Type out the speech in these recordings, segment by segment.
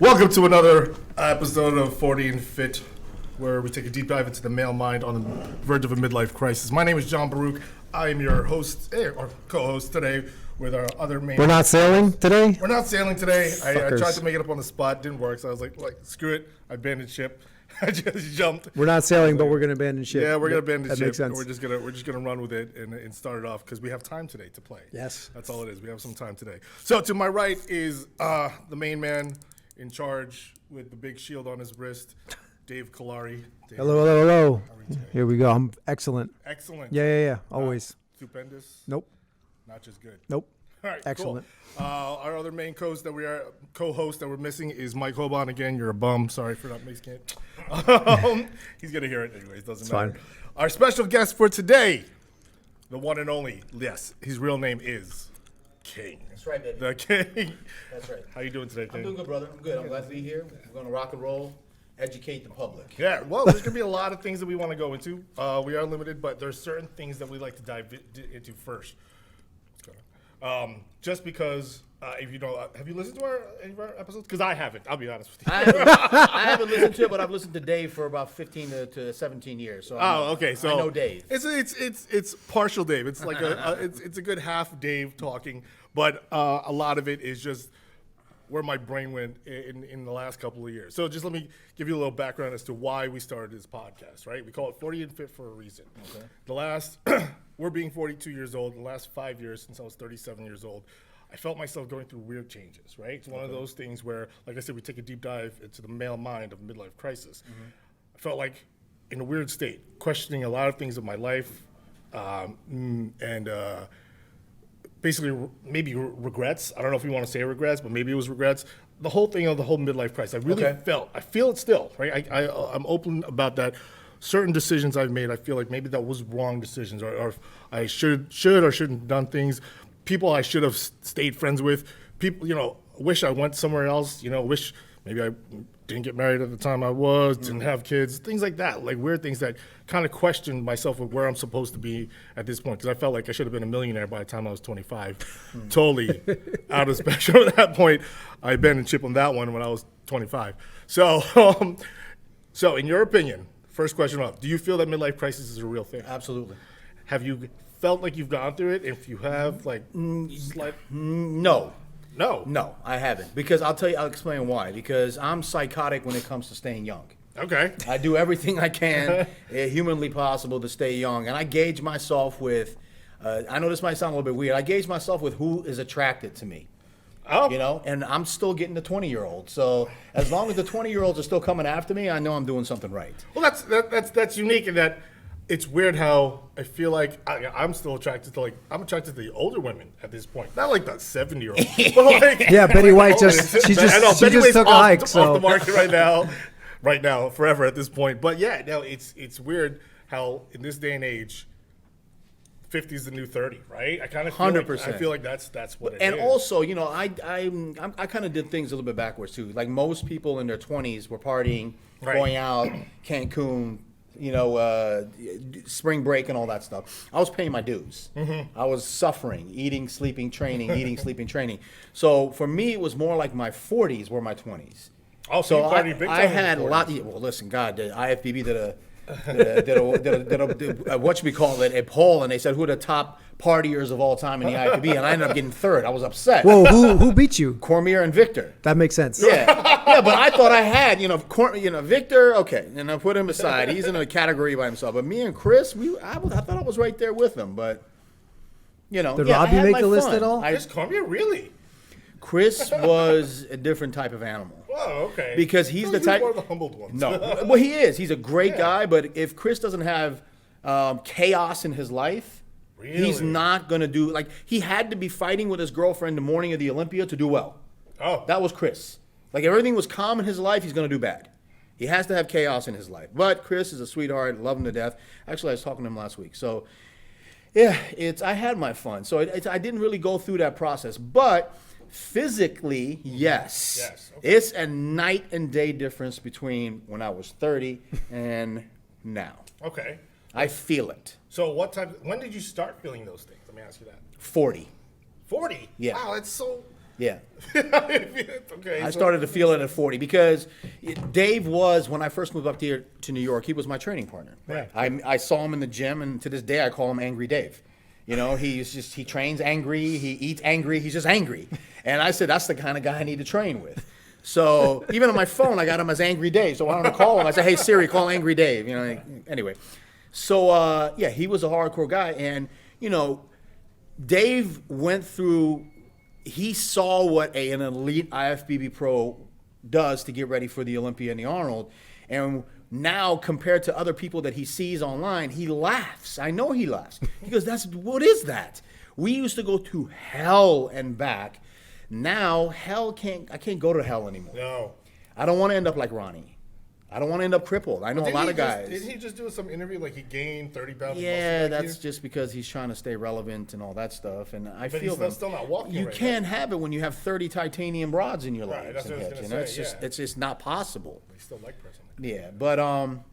Welcome to another episode of 40 and Fit, where we take a deep dive into the male mind on the verge of a midlife crisis. My name is John Baruch. I am your host, or co-host today with our other main... We're not sailing today? We're not sailing today. I tried to make it up on the spot. Didn't work, so I was like screw it. I abandoned ship. I just jumped. We're not sailing, but we're going to abandon ship. Yeah, we're going to abandon ship. That makes sense. We're just gonna run with it and start it off because we have time today to play. Yes. That's all it is. We have some time today. So to my right is the main man in charge with the big shield on his wrist, Dave Kamali. Hello. Here we go. I'm excellent. Excellent. Yeah. Always. Stupendous. Nope. Not just good. Nope. All right. Excellent. Cool. Our other main co-host that we're missing is Mike Hoban. Again, you're a bum. Sorry for not making it. He's gonna hear it anyways. Doesn't matter. Fine. Our special guest for today, the one and only. Yes, his real name is King. That's right, baby. The King. That's right. How you doing today, King? I'm doing good, brother. I'm good. I'm glad to be here. We're going to rock and roll, educate the public. Yeah, well, there's going to be a lot of things that we want to go into. We are limited, but there's certain things that we like to dive into first. What's going on? Just because, if you know, have you listened to any of our episodes? Because I haven't, I'll be honest with you. I haven't listened to it, but I've listened to Dave for about 15 to 17 years. So Okay. So I know Dave. It's partial Dave. It's like it's a good half Dave talking, but a lot of it is just where my brain went in the last couple of years. So just let me give you a little background as to why we started this podcast. Right? We call it 40 and Fit for a reason. Okay. The last we're being 42 years old. The last 5 years since I was 37 years old, I felt myself going through weird changes, right? It's one of those things where, like I said, we take a deep dive into the male mind of midlife crisis. Mm-hmm. I felt like in a weird state, questioning a lot of things of my life, and basically maybe regrets. I don't know if you want to say regrets, but maybe it was regrets. The whole thing of the whole midlife crisis, I really I feel it still, right? I'm open about that. Certain decisions I've made, I feel like maybe that was wrong decisions, or if I should or shouldn't have done things. People I should have stayed friends with. People, wish I went somewhere else. Wish maybe I didn't get married at the time I was, didn't have kids, things like that. Like weird things that kind of questioned myself with where I'm supposed to be at this point. Because I felt like I should have been a millionaire by the time I was 25. Totally out of spectrum at that point. I abandoned ship on that one when I was 25. So in your opinion, first question off, do you feel that midlife crisis is a real thing? Absolutely. Have you felt like you've gone through it? If you have, No, I haven't. Because I'll explain why. Because I'm psychotic when it comes to staying young. Okay. I do everything I can humanly possible to stay young. And I gauge myself with, I know this might sound a little bit weird, I gauge myself with who is attracted to me. Oh. And I'm still getting the 20-year-olds. So as long as the 20-year-olds are still coming after me, I know I'm doing something right. Well, that's unique in that it's weird how I feel like I'm still attracted to I'm attracted to the older women at this point. Not like the 70-year-olds. But Yeah, Betty White she just took a hike. Off the market right now, forever at this point. But yeah, no, it's weird how in this day and age, 50 is the new 30, right? I kind of 100%. I feel like that's what it is. And also, I kind of did things a little bit backwards too. Like most people in their 20s were partying, going out, Cancun, spring break and all that stuff. I was paying my dues. Mm-hmm. I was suffering, eating, sleeping, training. So for me, it was more like my 40s were my 20s. Oh, so I had a lot. Well, listen, God, the IFBB did a a poll, and they said who are the top partiers of all time in the IFBB, and I ended up getting third. I was upset. Whoa, who beat you? Cormier and Victor. That makes sense. Yeah, but I thought I had, Victor. Okay, and I put him aside. He's in a category by himself. But me and Chris, I thought I was right there with him. But did Robbie make the list at all? Is Cormier really? Chris was a different type of animal. Oh, okay. Because he's the type. One of the humbled ones. No, well, he is. He's a great guy, but if Chris doesn't have chaos in his life, he's not gonna do. He had to be fighting with his girlfriend the morning of the Olympia to do well. Oh, that was Chris. If everything was calm in his life, he's gonna do bad. He has to have chaos in his life. But Chris is a sweetheart, love him to death. Actually, I was talking to him last week. So, yeah, I had my fun. So I didn't really go through that process, but. Physically, yes. Okay. It's a night and day difference between when I was 30 and now. Okay. I feel it. So when did you start feeling those things? Let me ask you that. 40. 40? Yeah. Wow, that's so... Yeah. Okay. I started to feel it at 40 because Dave was, when I first moved up here to New York, he was my training partner. Right. I saw him in the gym, and to this day I call him Angry Dave. You know, he trains angry, he eats angry, he's just angry. And I said, that's the kind of guy I need to train with. So even on my phone, I got him as Angry Dave. So when I want to call him, I say, hey, Siri, call Angry Dave. You know, anyway. So, yeah, he was a hardcore guy. And, you know, Dave went through, he saw what an elite IFBB Pro does to get ready for the Olympia and the Arnold. And now, compared to other people that he sees online, he laughs. I know he laughs. He goes, what is that? We used to go to hell and back. Now, I can't go to hell anymore. No. I don't want to end up like Ronnie. I don't want to end up crippled. I know a lot of guys. Didn't he just do some interview like he gained 30 pounds? Yeah, that's just because he's trying to stay relevant and all that stuff. And I feel he's still not walking. You can't have it when you have 30 titanium rods in your legs. That's what I was hips. gonna say, It's just not possible. He's still leg pressing. Yeah, but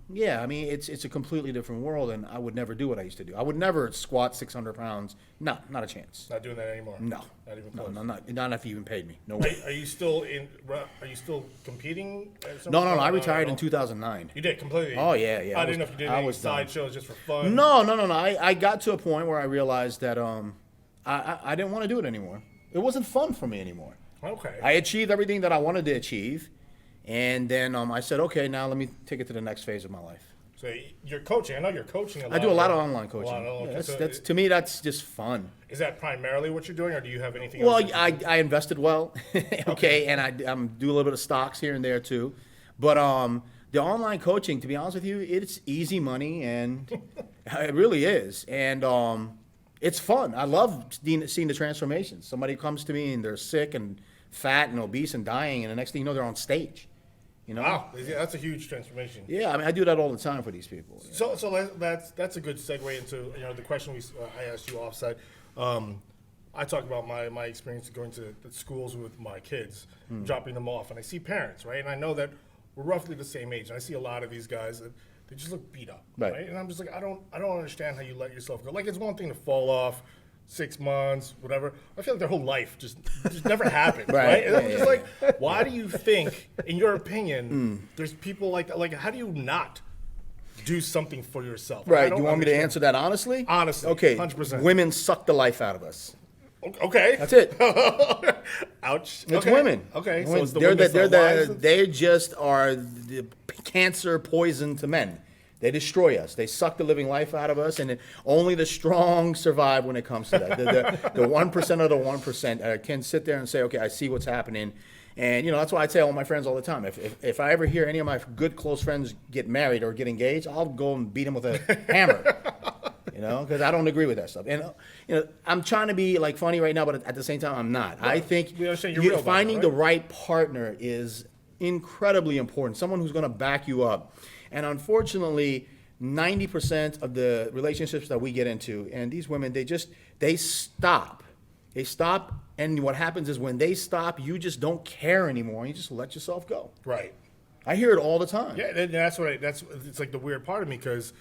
yeah, I mean, it's a completely different world, and I would never do what I used to do. I would never squat 600 pounds. No, not a chance. Not doing that anymore. No, not even close. not if you even paid me. No way. Are you still in? Are you still competing? No. I retired in 2009. You did completely. Oh yeah. I didn't know if you did any side shows just for fun. No. I got to a point where I realized that I didn't want to do it anymore. It wasn't fun for me anymore. Okay. I achieved everything that I wanted to achieve. And then I said, okay, now let me take it to the next phase of my life. So you're coaching. I know you're coaching a lot. I do a lot of online coaching. That's to me, that's just fun. Is that primarily what you're doing, or do you have anything else? Well, I invested well, okay, and I do a little bit of stocks here and there too. But the online coaching, to be honest with you, it's easy money, and it really is. And it's fun. I love seeing the transformations. Somebody comes to me and they're sick and fat and obese and dying, and the next thing you know, they're on stage. You know? Wow, that's a huge transformation. Yeah, I mean, I do that all the time for these people. So that's a good segue into the question I asked you offside. I talk about my experience going to the schools with my kids, dropping them off, and I see parents, right? And I know that we're roughly the same age, and I see a lot of these guys that they just look beat up, right? And I'm just like, I don't understand how you let yourself go. Like, it's one thing to fall off 6 months, whatever. I feel like their whole life just never happened, right? And I'm just like, why do you think, in your opinion, there's people like that? Like, how do you not do something for yourself? Right. Do you want me to answer that honestly? Honestly. Okay. 100%. Women suck the life out of us. Okay. That's it. Ouch. It's women. Okay. So it's they just are the cancer poison to men. They destroy us. They suck the living life out of us, and only the strong survive when it comes to that. The 1% of the 1% can sit there and say, okay, I see what's happening. And, that's why I tell all my friends all the time. If I ever hear any of my good close friends get married or get engaged, I'll go and beat them with a hammer, because I don't agree with that stuff. And, I'm trying to be, like, funny right now, but at the same time, I'm not. I think finding the right partner is incredibly important, someone who's going to back you up. And unfortunately, 90% of the relationships that we get into, and these women, they stop. They stop, and what happens is when they stop, you just don't care anymore, and you just let yourself go. Right. I hear it all the time. Yeah, it's like the weird part of me, because,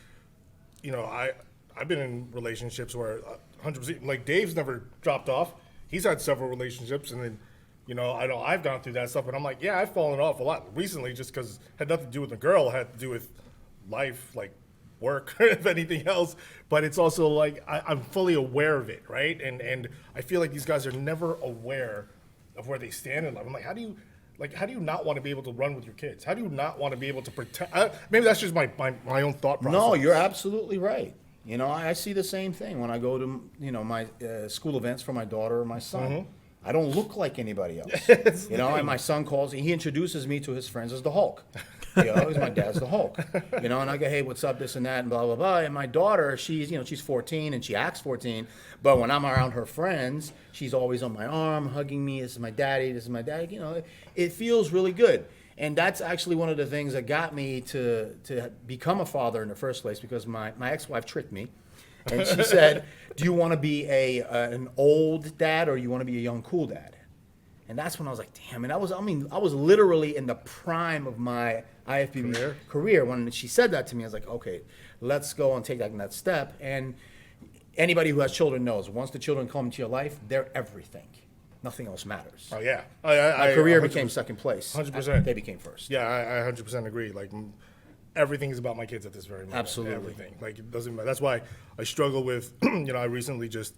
I've been in relationships where 100%, like Dave's never dropped off. He's had several relationships, and then, I know I've gone through that stuff, but I'm like, yeah, I've fallen off a lot recently, just because it had nothing to do with the girl, it had to do with life, like work, if anything else. But it's also like I'm fully aware of it, right? And I feel like these guys are never aware of where they stand in life. I'm like, how do you not want to be able to run with your kids? How do you not want to be able to protect? Maybe that's just my own thought process. No, you're absolutely right. I see the same thing when I go to my school events for my daughter or my son. Mm-hmm. I don't look like anybody else. And my son he introduces me to his friends as the Hulk. He's my dad's the Hulk. And I go, hey, what's up, this and that, and blah, blah, blah. And my daughter, she's 14 and she acts 14. But when I'm around her friends, she's always on my arm, hugging me. This is my daddy, this is my daddy. It feels really good. And that's actually one of the things that got me to become a father in the first place, because my ex-wife tricked me. And she said, do you want to be an old dad, or you want to be a young, cool dad? And that's when I was like, damn. And I was literally in the prime of my IFBB career. When she said that to me, I was like, okay, let's go and take that step. And anybody who has children knows, once the children come into your life, they're everything. nothing else matters. Oh yeah, My career became second place. 100%. They became first. Yeah, I 100% agree. Like everything is about my kids at this very moment. Absolutely. Everything. Like it doesn't matter. That's why I struggle with. I recently just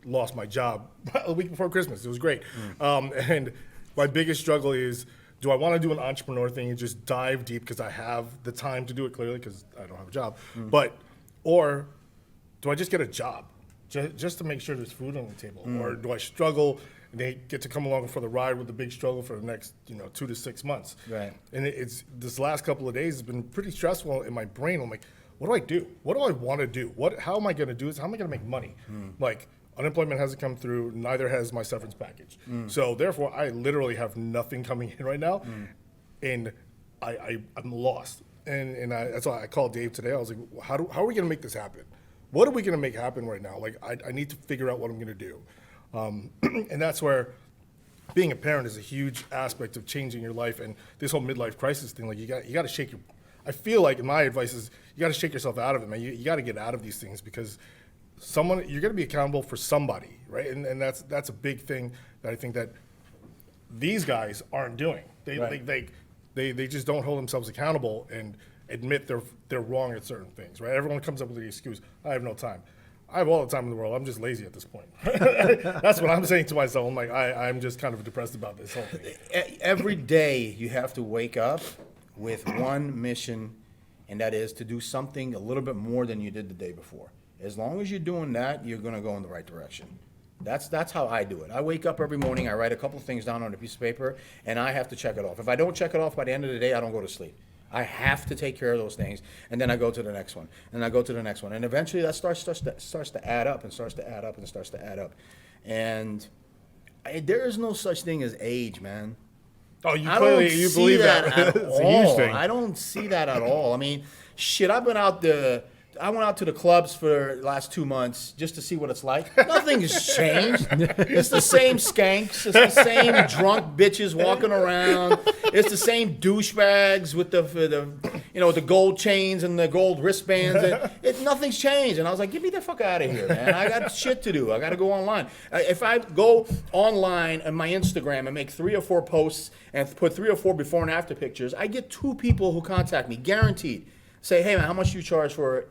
lost my job a week before Christmas. It was great. And my biggest struggle is, do I want to do an entrepreneur thing and just dive deep because I have the time to do it, clearly, because I don't have a job, or do I just get a job just to make sure there's food on the table? Or do I struggle and they get to come along for the ride with the big struggle for the next 2 to 6 months? Right. And it's this last couple of days has been pretty stressful in my brain. I'm like, what do I do? What do I want to do? How am I going to do this? How am I going to make money? Like, unemployment hasn't come through. Neither has my severance package. So therefore, I literally have nothing coming in right now, and I'm lost. And that's why I called Dave today. I was like, how are we going to make this happen? What are we going to make happen right now? Like, I need to figure out what I'm going to do. And that's where being a parent is a huge aspect of changing your life. And this whole midlife crisis thing, like you got to shake your. I feel like my advice is you got to shake yourself out of it, man. You got to get out of these things because you're going to be accountable for somebody, right? And that's a big thing that I think that these guys aren't doing. They just don't hold themselves accountable and admit they're wrong at certain things, right? Everyone comes up with the excuse, I have no time. I have all the time in the world. I'm just lazy at this point. That's what I'm saying to myself. I'm like, I'm just kind of depressed about this whole thing. Every day you have to wake up with one mission, and that is to do something a little bit more than you did the day before. As long as you're doing that, you're going to go in the right direction. That's how I do it. I wake up every morning, I write a couple of things down on a piece of paper, and I have to check it off. If I don't check it off by the end of the day, I don't go to sleep. I have to take care of those things, and then I go to the next one, and I go to the next one, and eventually that starts to add up, and starts to add up, and starts to add up, and there is no such thing as age, man. Oh, you believe that? It's a huge thing. I don't see that at all. I mean, shit, I went out to the clubs for the last 2 months just to see what it's like. Nothing's changed. It's the same skanks. It's the same drunk bitches walking around. It's the same douchebags with the gold chains and the gold wristbands. Nothing's changed. And I was like, get me the fuck out of here, man. I got shit to do. I got to go online. If I go online on my Instagram and make 3 or 4 posts and put 3 or 4 before and after pictures, I get 2 people who contact me, guaranteed. Say, hey man, how much do you charge for?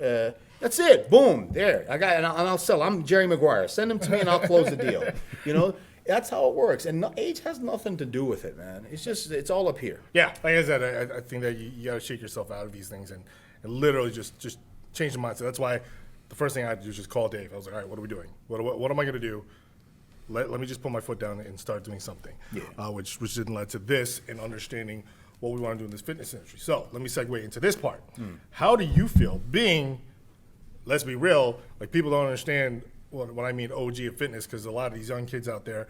That's it. Boom, there. I got, and I'll sell. I'm Jerry Maguire. Send them to me, and I'll close the deal. That's how it works. And age has nothing to do with it, man. It's all up here. Yeah, like I said, I think that you got to shake yourself out of these things and literally just change the mindset. That's why the first thing I had to do was just call Dave. I was like, all right, what are we doing? What am I going to do? Let me just put my foot down and start doing something. Yeah. Which then led to this and understanding what we want to do in this fitness industry. So let me segue into this part. How do you feel being, let's be real, like people don't understand what I mean OG of fitness, because a lot of these young kids out there,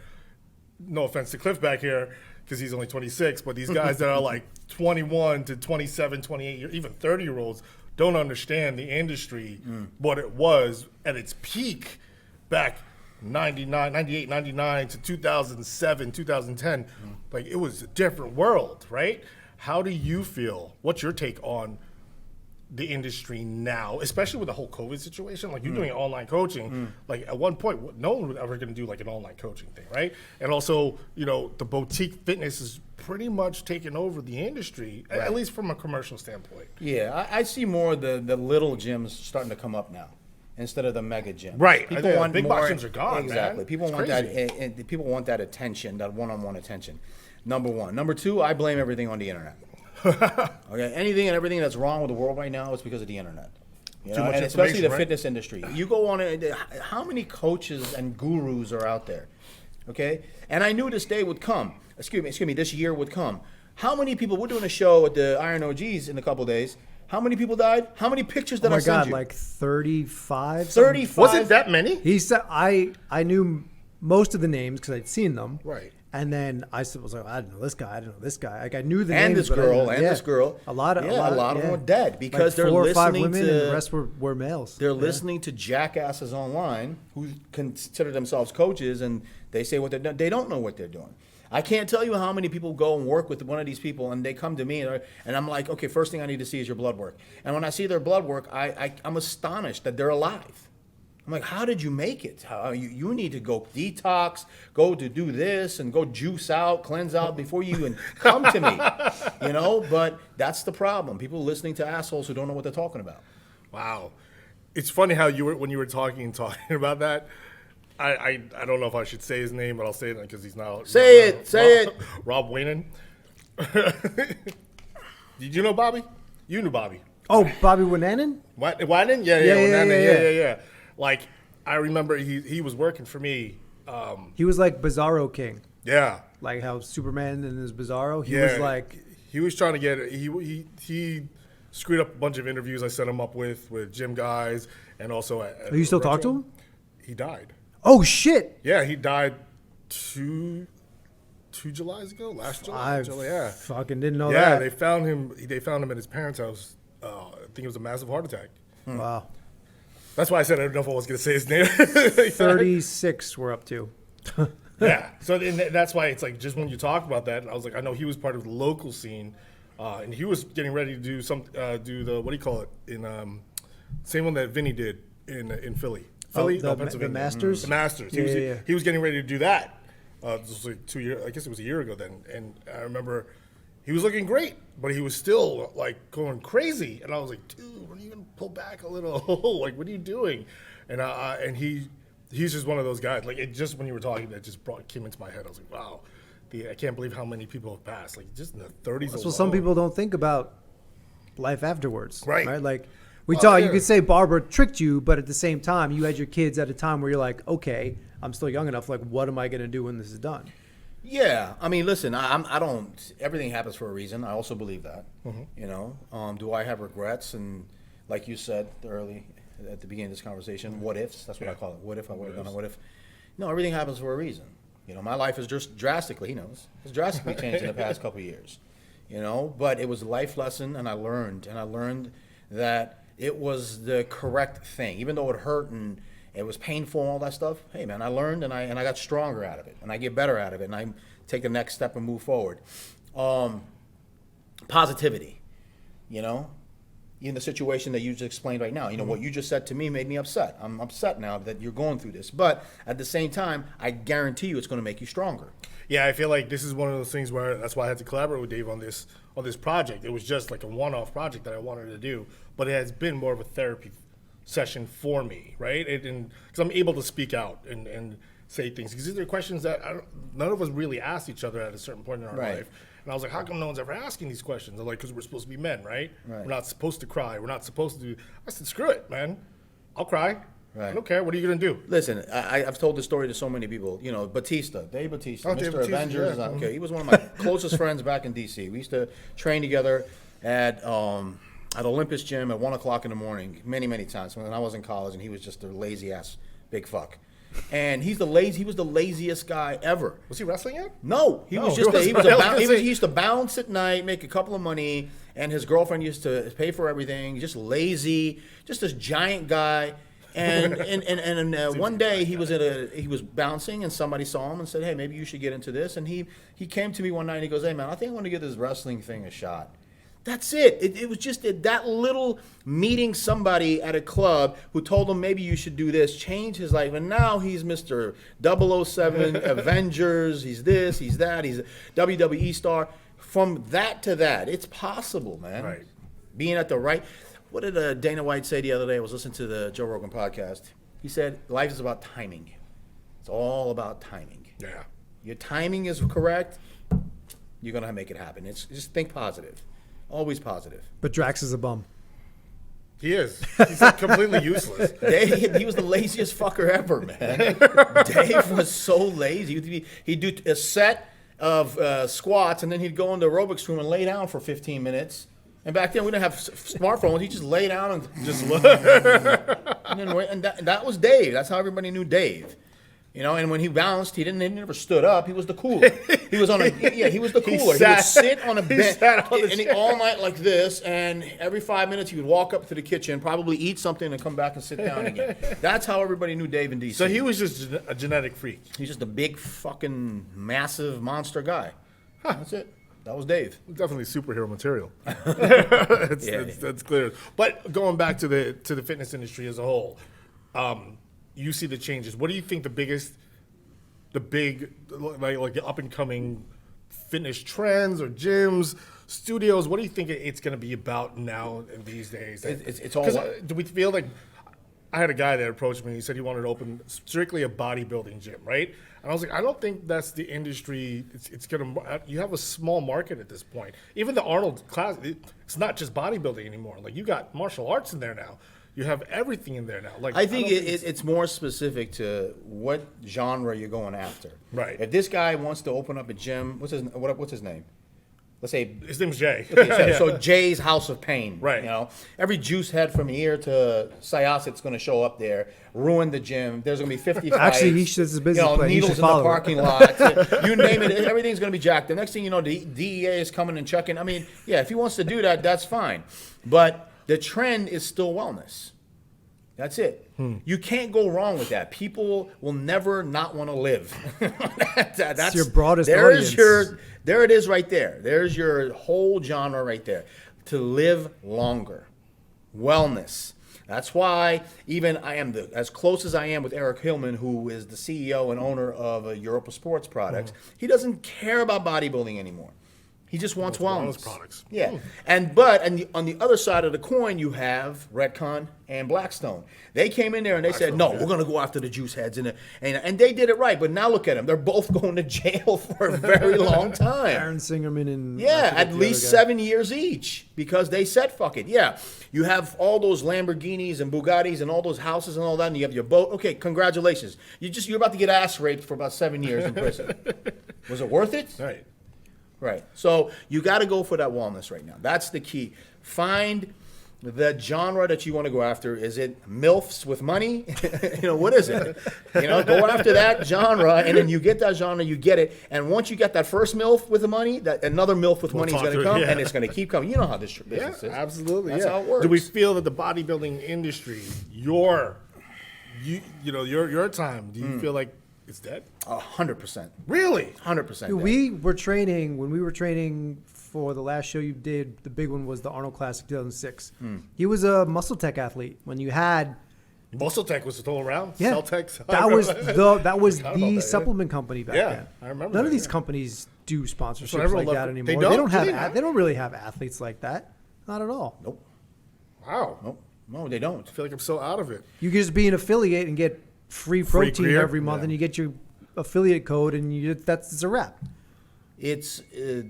no offense to Cliff back here, because he's only 26, but these guys that are like 21 to 27, 28, even 30-year-olds don't understand the industry, what it was at its peak back 98, 99 to 2007, 2010. Like it was a different world, right? How do you feel? What's your take on the industry now, especially with the whole COVID situation? Like you're doing online coaching. Like at one point, no one was ever going to do like an online coaching thing, right? And also, the boutique fitness is pretty much taking over the industry, right, at least from a commercial standpoint. Yeah, I see more of the little gyms starting to come up now instead of the mega gym. Right. People want big more, box gyms are gone. Exactly. Man. People want that. People want that attention, that one-on-one attention. Number one. Number two, I blame everything on the internet. Okay, anything and everything that's wrong with the world right now is because of the internet. And especially the fitness industry. You go on how many coaches and gurus are out there? Okay, and I knew this day would come. Excuse me, this year would come. How many people? We're doing a show at the Iron OGs in a couple of days. How many people died? How many pictures did I send you? Like 35. 35. Was it that many? He said I knew most of the names because I'd seen them. Right. And then I was like, I didn't know this guy. I didn't know this guy. Like I knew the and names. This girl. A lot of them were dead because like they're 4 or 5 listening women to. And the rest were males. They're listening to jackasses online who consider themselves coaches, and they say what they're doing. They don't know what they're doing. I can't tell you how many people go and work with one of these people, and they come to me, and I'm like, okay, first thing I need to see is your blood work. And when I see their blood work, I'm astonished that they're alive. I'm like, how did you make it? You need to go detox, go to do this, and go juice out, cleanse out before you even come to me. But that's the problem. People listening to assholes who don't know what they're talking about. Wow. It's funny how when you were talking about that, I don't know if I should say his name, but I'll say it because he's not. Say it. Rob Waynon. Did you know Bobby? You knew Bobby. Oh, Bobby Winanen? Waynon? Yeah. Like, I remember he was working for me. He was like Bizarro King. Yeah. Like how Superman in his Bizarro. He Yeah. was like... He was trying to get he screwed up a bunch of interviews I set him up with gym guys and also at You still talk Retro. to him? He died. Oh, shit. Yeah, he died two Julys ago, last July. I Yeah. fucking didn't know Yeah, that. they found him at his parents' house. I think it was a massive heart attack. Wow. That's why I said I don't know if I was going to say his name. 36 we're up to. Yeah. So that's why it's like just when you talk about that, I was like, I know he was part of the local scene, and he was getting ready to do the what do you call it in same one that Vinny did in Philly. The Pennsylvania. Masters? The Masters. Yeah. He was getting ready to do that. This was like 2 years. I guess it was a year ago then, and I remember he was looking great, but he was still like going crazy, and I was like, dude, when are you gonna pull back a little? Like, what are you doing? And he's just one of those guys. Like, it just when you were talking, that just came into my head. I was like, wow, I can't believe how many people have passed. Like, just in the 30s. So some people don't think about life afterwards. Right. Like you Yeah. could say Barbara tricked you, but at the same time, you had your kids at a time where you're like, okay, I'm still young enough. Like, what am I going to do when this is done? Yeah, I mean, listen, I don't. Everything happens for a reason. I also believe that. Do I have regrets? And like you said early at the beginning of this conversation, what ifs? That's what I call it. What if I would have done it? What if? No, everything happens for a reason. My life is just drastically. He knows it's drastically changed in the past couple of years. But it was a life lesson, and I learned that it was the correct thing, even though it hurt and it was painful and all that stuff. Hey, man, I learned and I got stronger out of it, and I get better out of it, and I take the next step and move forward. Positivity, in the situation that you just explained right now. What you just said to me made me upset. I'm upset now that you're going through this, but at the same time, I guarantee you it's going to make you stronger. Yeah, I feel like this is one of those things where that's why I had to collaborate with Dave on this project. It was just like a one-off project that I wanted to do, but it has been more of a therapy session for me, right? And because I'm able to speak out and say things, because these are questions that none of us really asked each other at a certain point in our Right. life. And I was like, how come no one's ever asking these questions? They're like, because we're supposed to be men, right? Right. We're not supposed to cry. We're not supposed to do. I said, screw it, man. I'll cry. Right. I don't care. What are you going to do? Listen, I've told this story to so many people. Batista, Dave Batista, Oh, Mr. Dave Batista, Avengers. yeah. Okay, he was one of my closest friends back in D.C. We used to train together at Olympus Gym at 1 o'clock in the morning, many, many times when I was in college, and he was just a lazy ass big fuck. And he was the laziest guy ever. Was he wrestling yet? No, he was just he used to bounce at night, make a couple of money, and his girlfriend used to pay for everything. Just lazy, just this giant guy. And one day he was bouncing, and somebody saw him and said, "Hey, maybe you should get into this." And he came to me one night and he goes, "Hey man, I think I want to give this wrestling thing a shot." That's it. It was just that little meeting somebody at a club who told him maybe you should do this, change his life. And now he's Mr. 007, Avengers, he's this, he's that, he's a WWE star. From that to that, it's possible, man. Right. Being at the right. What did Dana White say the other day? I was listening to the Joe Rogan podcast. He said, life is about timing. It's all about timing. Yeah. Your timing is correct, you're going to make it happen. Just think positive. Always positive. But Drax is a bum. He is. He's like completely useless. He was the laziest fucker ever, man. Dave was so lazy. He'd do a set of squats, and then he'd go in the aerobics room and lay down for 15 minutes. And back then, we didn't have smartphones. He'd just lay down and just look. And that was Dave. That's how everybody knew Dave. And when he bounced, he never stood up. He was the cooler. He was he was the cooler. He would sit on a bench all night like this, and every 5 minutes he would walk up to the kitchen, probably eat something, and come back and sit down again. That's how everybody knew Dave in D.C. So he was just a genetic freak. He's just a big, fucking, massive monster guy. That's it. That was Dave. Definitely superhero material. That's clear. But going back to the fitness industry as a whole, you see the changes, what do you think the big like the up and coming fitness trends or gyms, studios? What do you think it's going to be about now in these days? It's all. 'Cause, do we feel like I had a guy that approached me. He said he wanted to open strictly a bodybuilding gym, right? And I was like, I don't think that's the industry. It's gonna. You have a small market at this point. Even the Arnold class, it's not just bodybuilding anymore. Like you got martial arts in there now. You have everything in there now. Like I think it's more specific to what genre you're going after. Right. If this guy wants to open up a gym, what's his name? Let's say his name's Jay. Okay, so Jay's House of Pain. Right. You know, every juice head from here to Syosset's going to show up there, ruin the gym. There's going to be 50 fights. Actually, this is a business plan. Needles in the parking lot. You name it, everything's going to be jacked. The next thing you know, the DEA is coming and checking. I mean, yeah, if he wants to do that, that's fine. But the trend is still wellness. That's it. You can't go wrong with that. People will never not want to live. That's your broadest there audience. There it is right there. There's your whole genre right there. To live longer. Wellness. That's why even I am as close as I am with Eric Hillman, who is the CEO and owner of Europa Sports Products. He doesn't care about bodybuilding anymore. He just wants wellness products. Yeah, but on the other side of the coin, you have Redcon and Blackstone. They came in there and they said, "No, we're going to go after the juice heads," and they did it right. But now look at them; they're both going to jail for a very long time. Aaron Singerman and At least 7 years each because they said, "Fuck it." Yeah, you have all those Lamborghinis and Bugattis and all those houses and all that, and you have your boat. Okay, congratulations. You're about to get ass raped for about 7 years in prison. Was it worth it? Right. Right. So you got to go for that wellness right now. That's the key. Find the genre that you want to go after. Is it MILFs with money? What is it? Go after that genre, and then you get that genre, you get it. And once you get that first MILF with the money, that another MILF with money is going to come, and it's going to keep coming. You know how this business is. Absolutely. That's how it works. Do we feel that the bodybuilding industry, your time, do you feel like it's dead? 100%. Really? 100%. When we were training for the last show you did, the big one was the Arnold Classic 2006. He was a Muscle Tech athlete. When you had Muscle Tech was still around. Yeah, Celtex. that was the supplement company back then. I remember. None of these companies do sponsorships everyone like loved that it. anymore. They They don't? don't Do have. they They don't really have athletes like that. Not at all. Nope. Wow. Nope. No, they don't. I feel like I'm so out of it. You can just be an affiliate and get free protein gear? every month, Yeah. and you get your affiliate code, and it's a wrap. It's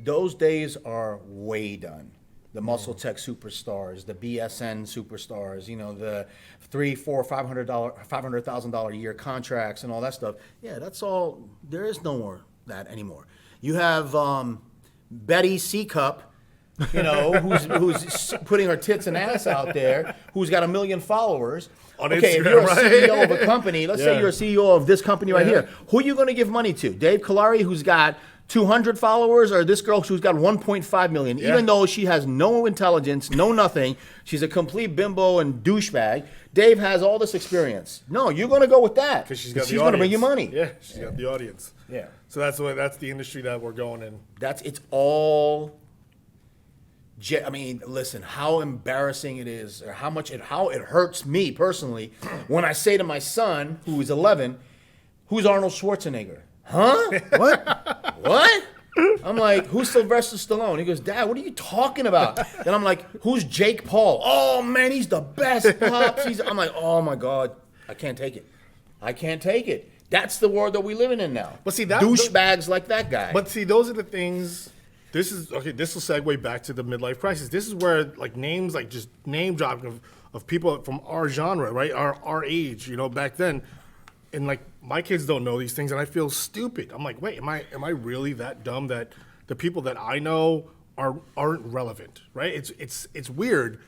those days are way done. The Muscle Tech superstars, the BSN superstars, the $300,000, $400,000, $500,000 a year contracts and all that stuff. Yeah, that's all. There is no more that anymore. You have Betty C Cup, who's putting her tits and ass out there, who's got 1 million followers. On Okay, if Instagram, you're a right? CEO of a company, let's say Yeah. you're a CEO of this company right Yeah. here, who are you going to give money to? Dave Kalari, who's got 200 followers, or this girl who's got 1.5 million, even though she has no intelligence, no nothing. She's a complete bimbo and douchebag. Dave has all this experience. No, you're going to go with that Because she's going to bring you money. Yeah, she's got the audience. Yeah. So that's the industry that we're going in. It's all. I mean, listen, how embarrassing it is, or how it hurts me personally when I say to my son, who is 11, "Who's Arnold Schwarzenegger?" Huh? What? I'm like, "Who's Sylvester Stallone?" He goes, "Dad, what are you talking about?" Then I'm like, "Who's Jake Paul?" "Oh man, he's the best, pops." I'm like, "Oh my God, I can't take it. That's the world that we living in now. But see, that douchebags like that guy. But see, those are the things. This will segue back to the midlife crisis. This is where names just name dropping of people from our genre, right? Our age, back then. And my kids don't know these things, and I feel stupid. I'm like, wait, am I really that dumb that the people that I know aren't relevant, right? It's weird,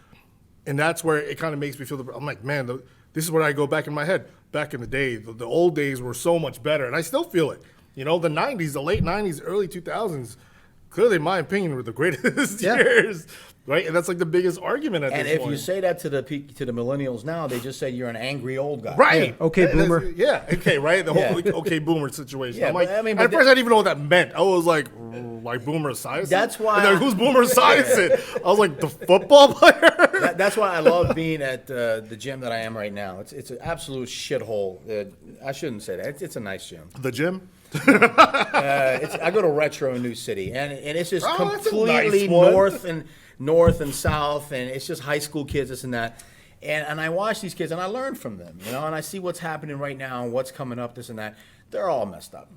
and that's where it kind of makes me feel. I'm like, man, this is where I go back in my head. Back in the day, the old days were so much better, and I still feel it. The 90s, the late 90s, early 2000s, clearly, in my opinion, were the greatest years. Right, and that's the biggest argument at this point. And if you say that to the millennials now, they just say you're an angry old guy. Right. Yeah. Okay, boomer. Yeah. Okay. Right. The whole okay boomer situation. Yeah, I'm like, but, I mean, at first I didn't even know what that meant. I was like, like Boomer Esiason. That's why And then, who's Boomer Esiason? I was like, the football player? That's why I love being at the gym that I am right now. It's an absolute shithole. I shouldn't say that. It's a nice gym. The gym? I go to Retro in New City, and it's just Oh, that's a completely nice one. north and south, and it's just high school kids, this and that. And I watch these kids, and I learn from them, and I see what's happening right now, and what's coming up, this and that. They're all messed up.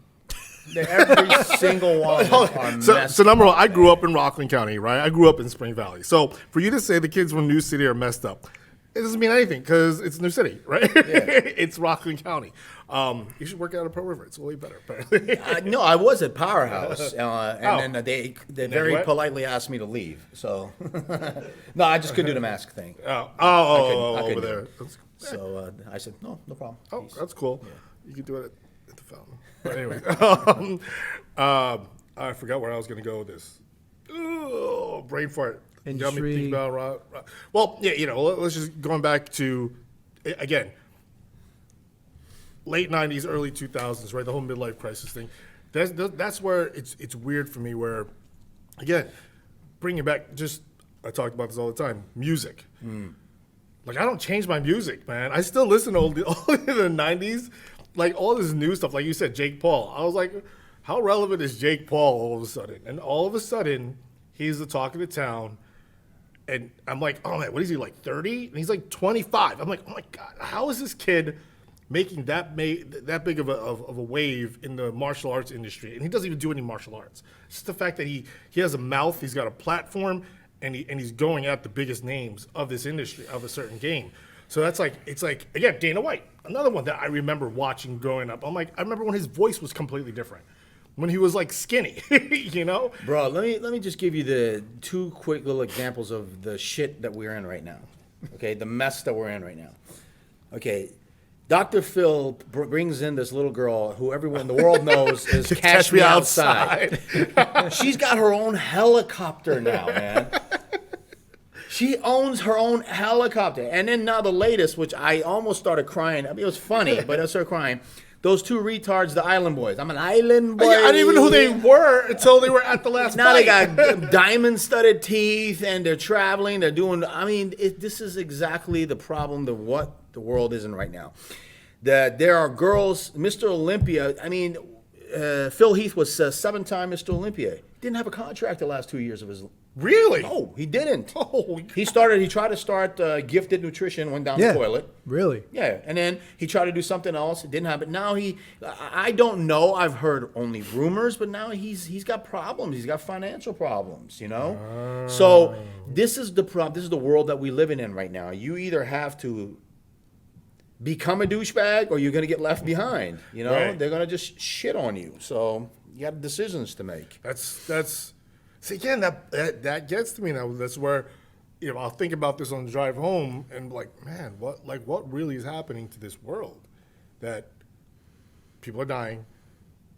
Every single one of them are messed So number one, I grew up in Rockland County, right? I grew up in Spring Valley. So for you to say the kids from New City are messed up, it doesn't mean anything because it's New City, right? Yeah. It's Rockland County. You should work out at Pearl River. It's way better, apparently. No, I was at Powerhouse, and then they very what? politely asked me to leave. So, no, I just couldn't do the mask thing. I couldn't over do there. it. So I said, no problem. Oh, Peace. that's cool. You can do it at the fountain. But anyway, I forgot where I was going to go with this. Oh, brain fart. You got me Industry. thinking about well, yeah, let's just going back to again, late '90s, early 2000s, right? The whole midlife crisis thing. That's where it's weird for me. Where again, bringing back just I talk about this all the time. Music. Like I don't change my music, man. I still listen to all the '90s. Like all this new stuff, like you said, Jake Paul. I was like, how relevant is Jake Paul all of a sudden? And all of a sudden, he's the talk of the town. And I'm like, oh man, what is he, like 30? And he's like 25. I'm like, oh my God, how is this kid making that big of a wave in the martial arts industry? And he doesn't even do any martial arts. It's just the fact that he has a mouth, he's got a platform, and he's going at the biggest names of this industry, of a certain game. So it's like, again, Dana White, another one that I remember watching growing up. I'm like, I remember when his voice was completely different. When he was like skinny, Bro, let me just give you the two quick little examples of the shit that we're in right now. Okay, the mess that we're in right now. Okay, Dr. Phil brings in this little girl who everyone in the world knows is Cash Me Outside. She's got her own helicopter now, man. She owns her own helicopter. And then now the latest, which I almost started crying. I mean, it was funny, but I started crying. Those two retards, the Island Boys. I'm an Island Boy. I didn't even know who they were until they were at the last Now fight. they got diamond-studded teeth, and they're traveling. They're doing. I mean, this is exactly the problem of what the world is in right now. That there are girls, Mr. Olympia. I mean, Phil Heath was 7-time Mr. Olympia. He didn't have a contract the last 2 years of his. Really? No, he didn't. Oh, He tried to start Gifted Nutrition, went down the toilet. Really? Yeah, and then he tried to do something else. It didn't happen. Now I don't know. I've heard only rumors, but now he's got problems. He's got financial problems. So this is the problem. This is the world that we live in right now. You either have to become a douchebag or you're going to get left behind. Right. They're going to just shit on you. So you got decisions to make. That's see again that gets to me now. That's where I'll think about this on the drive home and like, man, what really is happening to this world? That people are dying.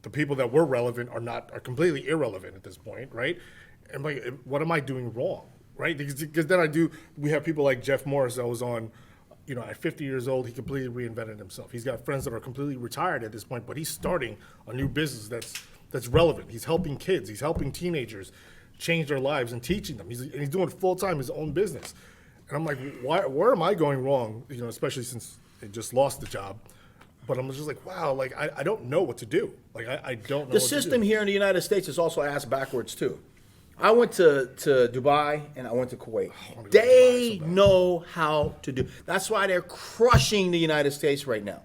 The people that were relevant are completely irrelevant at this point, right? And like, what am I doing wrong, right? Because then we have people like Jeff Morris that was on. At 50 years old, he completely reinvented himself. He's got friends that are completely retired at this point, but he's starting a new business that's relevant. He's helping kids. He's helping teenagers change their lives and teaching them. He's doing full-time his own business. And I'm like, where am I going wrong? Especially since I just lost the job. But I'm just like, wow, like I don't know what to do. Like I don't know The system here in the United States is also ass backwards too. I went to Dubai and I went to Kuwait. They know how to do. That's why they're crushing the United States right now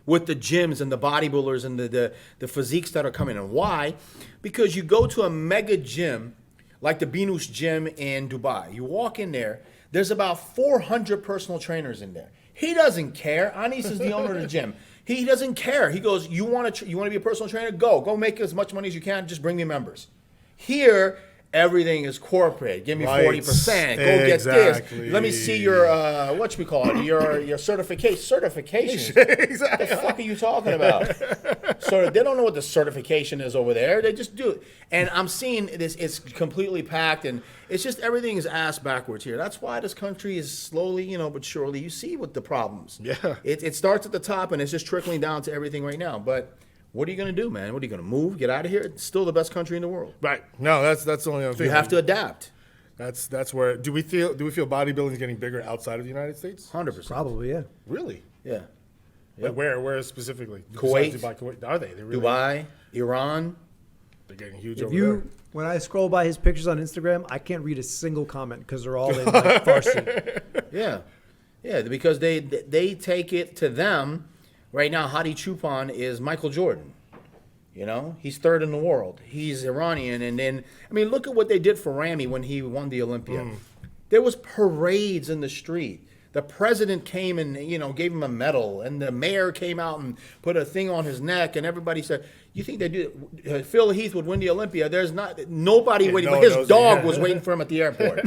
with the gyms and the bodybuilders and the physiques that are coming in. Why? Because you go to a mega gym like the Binus gym in Dubai. You walk in there, there's about 400 personal trainers in there. He doesn't care. Anis is the owner of the gym. He doesn't care. He goes, you want to be a personal trainer? Go make as much money as you can. Just bring me members. Here, everything is corporate. Give me 40%. Go get this. Let me see your your certification. Exactly. The fuck are you talking about? So they don't know what the certification is over there. They just do it. And I'm seeing this. It's completely packed, and it's just everything is ass backwards here. That's why this country is slowly, but surely. You see what the problems. Yeah. It starts at the top, and it's just trickling down to everything right now. But What are you going to do, man? What are you going to move? Get out of here? It's still the best country in the world. Right. No, that's the only other thing. You have to adapt. That's where do we feel bodybuilding is getting bigger outside of the United States? 100%. Probably, yeah. Really? Yeah. Like where specifically? Kuwait. Besides Dubai, Kuwait. Are they? They really? Dubai, Iran. They're getting huge If over you, there. when I scroll by his pictures on Instagram, I can't read a single comment because they're all in like Farsi. Yeah. Yeah, because they take it to them. Right now, Hadi Choopan is Michael Jordan. You know, he's third in the world. He's Iranian. And then, I mean, look at what they did for Ramy when he won the Olympia. There was parades in the street. The president came and, you know, gave him a medal. And the mayor came out and put a thing on his neck. And everybody said, you think they do? Phil Heath would win the Olympia. There's nobody waiting. no But one his knows dog it. was waiting for him at the airport.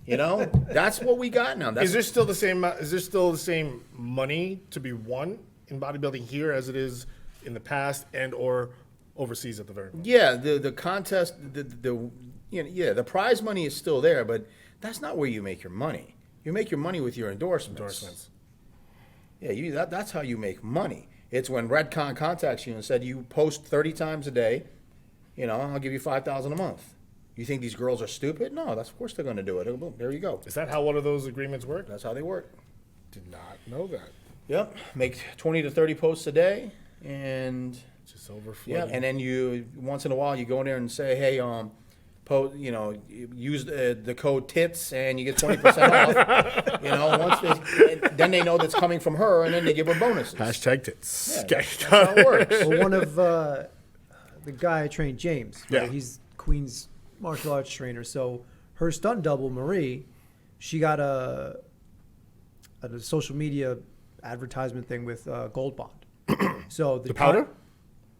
You know, that's what we got now. That's Is there still the same? Is there still the same money to be won in bodybuilding here as it is in the past and or overseas at the very moment? Yeah, the contest, the prize money is still there, but that's not where you make your money. You make your money with your endorsements. Yeah, that's how you make money. It's when Redcon contacts you and said you post 30 times a day, you know, I'll give you $5,000 a month. You think these girls are stupid? No, of course they're going to do it. Boom, there you go. Is that how one of those agreements work? That's how they work. Did not know that. Yep, make 20 to 30 posts a day, and Just overflowing. yeah, and then you once in a while you go in there and say, hey, use the code TITS and you get 20% off. You know, then they know that's coming from her, and then they give her bonuses. Hashtag tits. Yeah, Okay. that's how it works. Well, one of the guy I trained, James, right? Yeah. He's Queen's martial arts trainer. So her stunt double, Marie, she got a social media advertisement thing with Gold Bond. So The powder?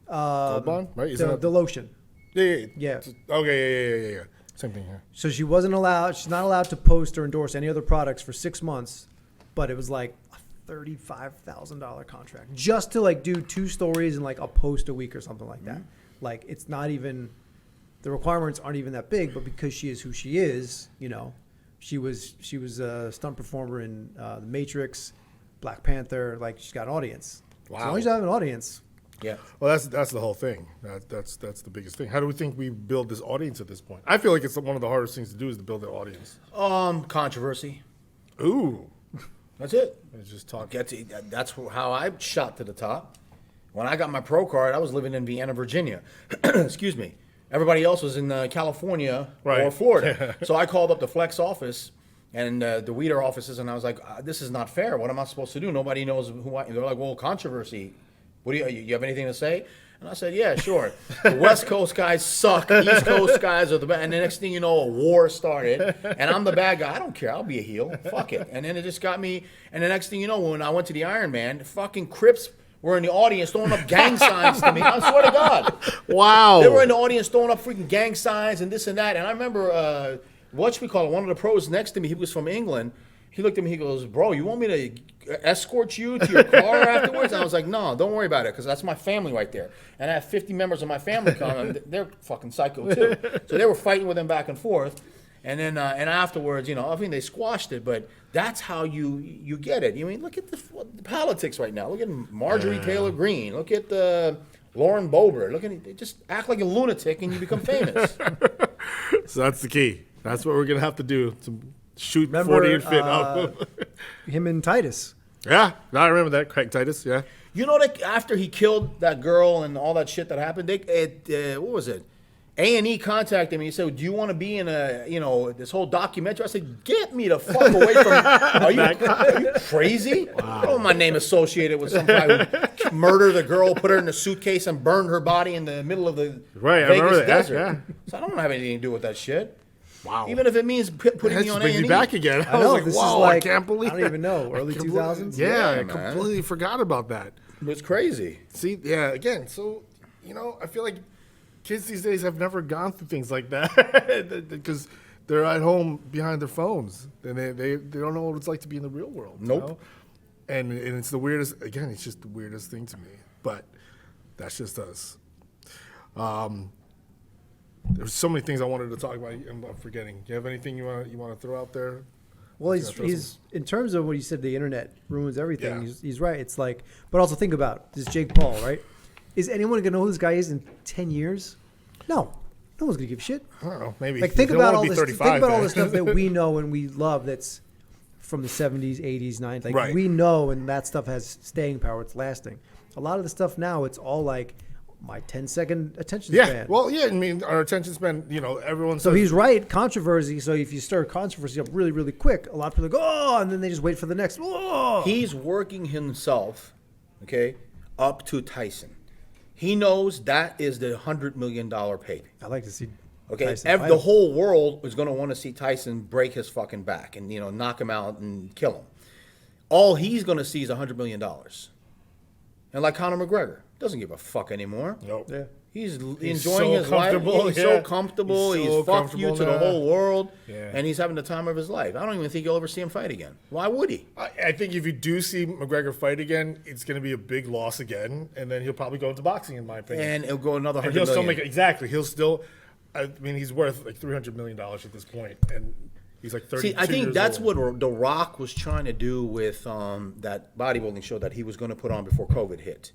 Gold Bond? Right? Isn't the that- lotion. Yeah. Yeah. Okay, yeah. Same thing here. So she's not allowed to post or endorse any other products for 6 months, but it was like a $35,000 contract just to like do 2 stories and like a post a week or something like that. Like it's not even, the requirements aren't even that big, but because she is who she is, you know, she was a stunt performer in The Matrix, Black Panther, like she's got an audience. Wow. As long as you have an audience. Yeah. Well, that's the whole thing. That's the biggest thing. How do we think we build this audience at this point? I feel like it's one of the hardest things to do is to build an audience. Controversy. Ooh. That's it. It's just talk. That's how I shot to the top. When I got my pro card, I was living in Vienna, Virginia. Excuse me. Everybody else was in California or Right. Florida. So I called up the Flex office and the Weeder offices, and I was like, this is not fair. What am I supposed to do? Nobody knows who I am. They're like, well, controversy. What do you have anything to say? And I said, yeah, sure. The West Coast guys suck. East Coast guys are the best. And the next thing you know, a war started. And I'm the bad guy. I don't care. I'll be a heel. Fuck it. And then it just got me. And the next thing you know, when I went to the Iron Man, the fucking Crips were in the audience throwing up gang signs to me. I swear to God. Wow. They were in the audience throwing up freaking gang signs and this and that. And I remember, one of the pros next to me, he was from England. He looked at me, he goes, bro, you want me to escort you to your car afterwards? And I was like, no, don't worry about it, because that's my family right there. And I have 50 members of my family coming. They're fucking psycho, too. So they were fighting with them back and forth. And then and afterwards, you know, I mean, they squashed it, but that's how you get it. I mean, look at the politics right now. Look at Marjorie Taylor Greene. Look at Lauren Boebert. Look at they just act like a lunatic and you become famous. So that's the key. That's what we're gonna have to do to shoot Remember, 40 and fit. Him and Titus. Yeah, I remember that. Craig Titus. Yeah. You know that after he killed that girl and all that shit that happened, what was it? A&E contacted me and said, do you want to be in this whole documentary? I said, get me the fuck away from are you crazy? I don't want my name associated with some guy who murdered a girl, put her in a suitcase, and burned her body in the middle of the Right, I Vegas remember that. desert. Yeah. So I don't have anything to do with that shit. Wow. Even if it means putting That me just on brings A&E. me back again. I know, was like, this wow, is like, I can't believe I don't even know, early 2000s? Yeah, I man. completely forgot about that. It was crazy. See, yeah, again, so, I feel like kids these days have never gone through things like that because they're at home behind their phones and they don't know what it's like to be in the real world. you Nope. know? And it's the weirdest, again, it's just the weirdest thing to me. But that's just us. There's so many things I wanted to talk about. I'm forgetting. Do you have anything you want to throw out there? Well, That's gonna throw he's in terms of what you said, the internet ruins everything. Yeah. He's right. It's like, but also think about this Jake Paul, right? Is anyone gonna know who this guy is in 10 years? No, no one's gonna give a shit. I don't know. Maybe Like think he'll about only all be this. 35 Think about all then. the stuff that we know and we love. That's from the 70s, 80s, 90s. Like Right. we know, and that stuff has staying power. It's lasting. A lot of the stuff now, it's all like my 10-second attention Yeah. span. Well, yeah. I mean, our attention span. Everyone. So says, he's right. Controversy. So if you stir controversy up really, really quick, a lot of people go, oh, and then they just wait for the next. Oh. He's working himself, okay, up to Tyson. He knows that is the $100 million pay. I like to see. Okay, Tyson fight the him. whole world is going to want to see Tyson break his fucking back and knock him out and kill him. All he's going to see is $100 million. And like Conor McGregor, doesn't give a fuck anymore. Nope. Yeah. He's so enjoying his life. comfortable, He's yeah. so comfortable. He's He's so fucked you comfortable to the now. whole world. Yeah. And he's having the time of his life. I don't even think you'll ever see him fight again. Why would he? I think if you do see McGregor fight again, it's going to be a big loss again, and then he'll probably go into boxing, in my opinion. And it'll go another And $100 he'll still million. make exactly. He'll still. I mean, he's worth like $300 million at this point, and he's like 32 See, I think years that's old. what The Rock was trying to do with that bodybuilding show that he was going to put on before COVID hit.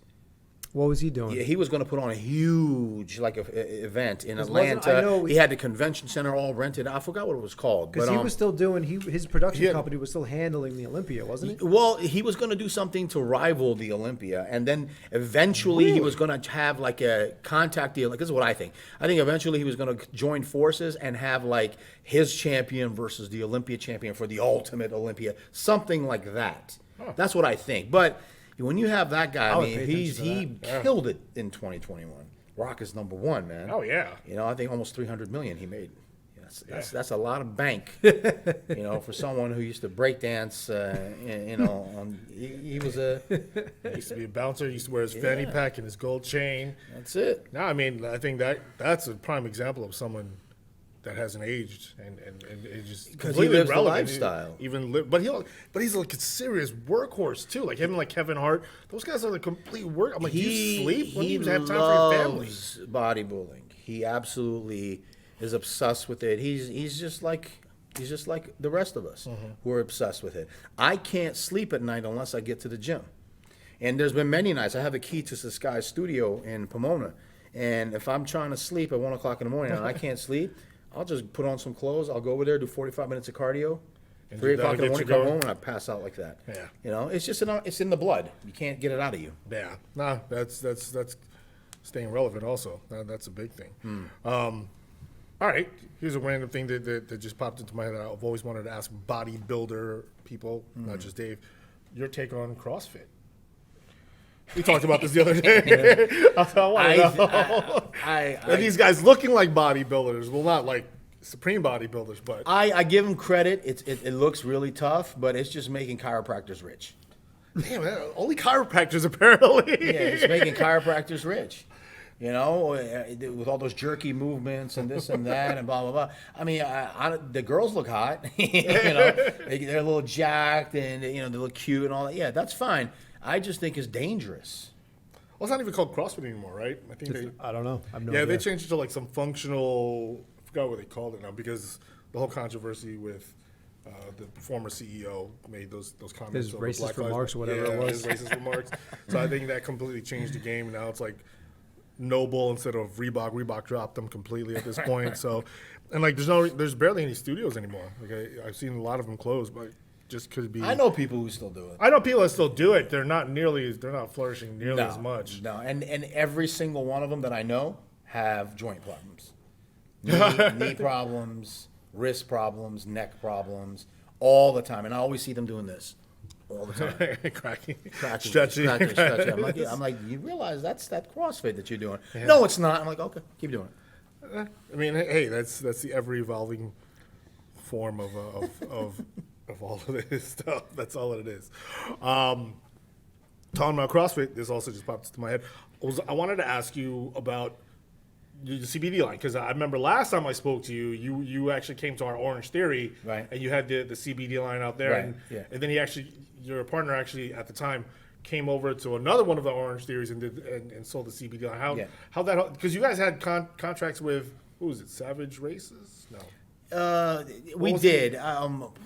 What was he doing? Yeah, he was going to put on a huge event in Because wasn't- I Atlanta. know- He had the convention center all rented. I forgot what it was called. Because But, he was still doing his production Yeah. company was still handling the Olympia, wasn't it? well, he was going to do something to rival the Olympia, and then eventually he was going to have like a contact deal. Like this is what I think. I think eventually he was going to join forces and have like his champion versus the Olympia champion for the ultimate Olympia, something like that. That's what I think. But when you have that guy, I would mean, pay he attention to killed it in 2021. Rock is number one, man. Oh yeah. I think almost $300 million he made. That's a lot of bank, for someone who used to break dance. He was a. He used to be a bouncer. He used to wear his fanny pack and his gold chain. That's it. No, I mean, I think that's a prime example of someone that hasn't aged and it's just 'Cause he completely lives the relevant. lifestyle. But he's like a serious workhorse too. Like him and like Kevin Hart, those guys are the complete work. I'm like, do you sleep? When do you have time for your family? loves bodybuilding. He absolutely is obsessed with it. He's just like the rest of us who are obsessed with it. I can't sleep at night unless I get to the gym. And there's been many nights. I have a key to this guy's studio in Pomona, and if I'm trying to sleep at 1 o'clock in the morning and I can't sleep, I'll just put on some clothes. I'll go over there, do 45 minutes of cardio. 3 o'clock in the morning, come home, and I pass out like that. Yeah. It's just it's in the blood. You can't get it out of you. Yeah, nah, that's staying relevant. Also, that's a big thing. All right, here's a random thing that just popped into my head. I've always wanted to ask bodybuilder people, not just Dave, your take on CrossFit. We talked about this the other day. I want to know. Are these guys looking like bodybuilders? Well, not like supreme bodybuilders, but I give them credit. It looks really tough, but it's just making chiropractors rich. damn, man, only chiropractors apparently. Yeah, it's making chiropractors rich. With all those jerky movements and this and that and blah blah blah. I mean, the girls look hot. They're a little jacked and they look cute and all that. Yeah, that's fine. I just think it's dangerous. Well, it's not even called CrossFit anymore, right? I think I don't know. I've no they idea. changed it to like some functional. I forgot what they called it now because the whole controversy with the former CEO made those comments. His over racist Black Lives- remarks or whatever it was. His racist remarks. So I think that completely changed the game. Now it's like Noble instead of Reebok. Reebok dropped them completely at this point. So, and like there's barely any studios anymore. Like I've seen a lot of them close, but just could be. I know people who still do it. I know people that still do it. They're not flourishing nearly as much. No, and every single one of them that I know have joint problems, knee problems, wrist problems, neck problems, all the time. And I always see them doing this all the time. Cracking, Stretching. stretching. I'm like, you realize that's that CrossFit that you're doing? No, it's not. I'm like, okay, keep doing it. I mean, hey, that's the ever evolving form of all of this stuff. That's all it is. Talking about CrossFit, this also just popped into my head. I wanted to ask you about the CBD line because I remember last time I spoke to you, you actually came to our Orange Theory, Right. And you had the CBD line out there, Right, and, yeah. and then your partner actually at the time came over to another one of the Orange Theories and sold the CBD line. How that because you guys had contracts with who was it? Savage Races? No. We did.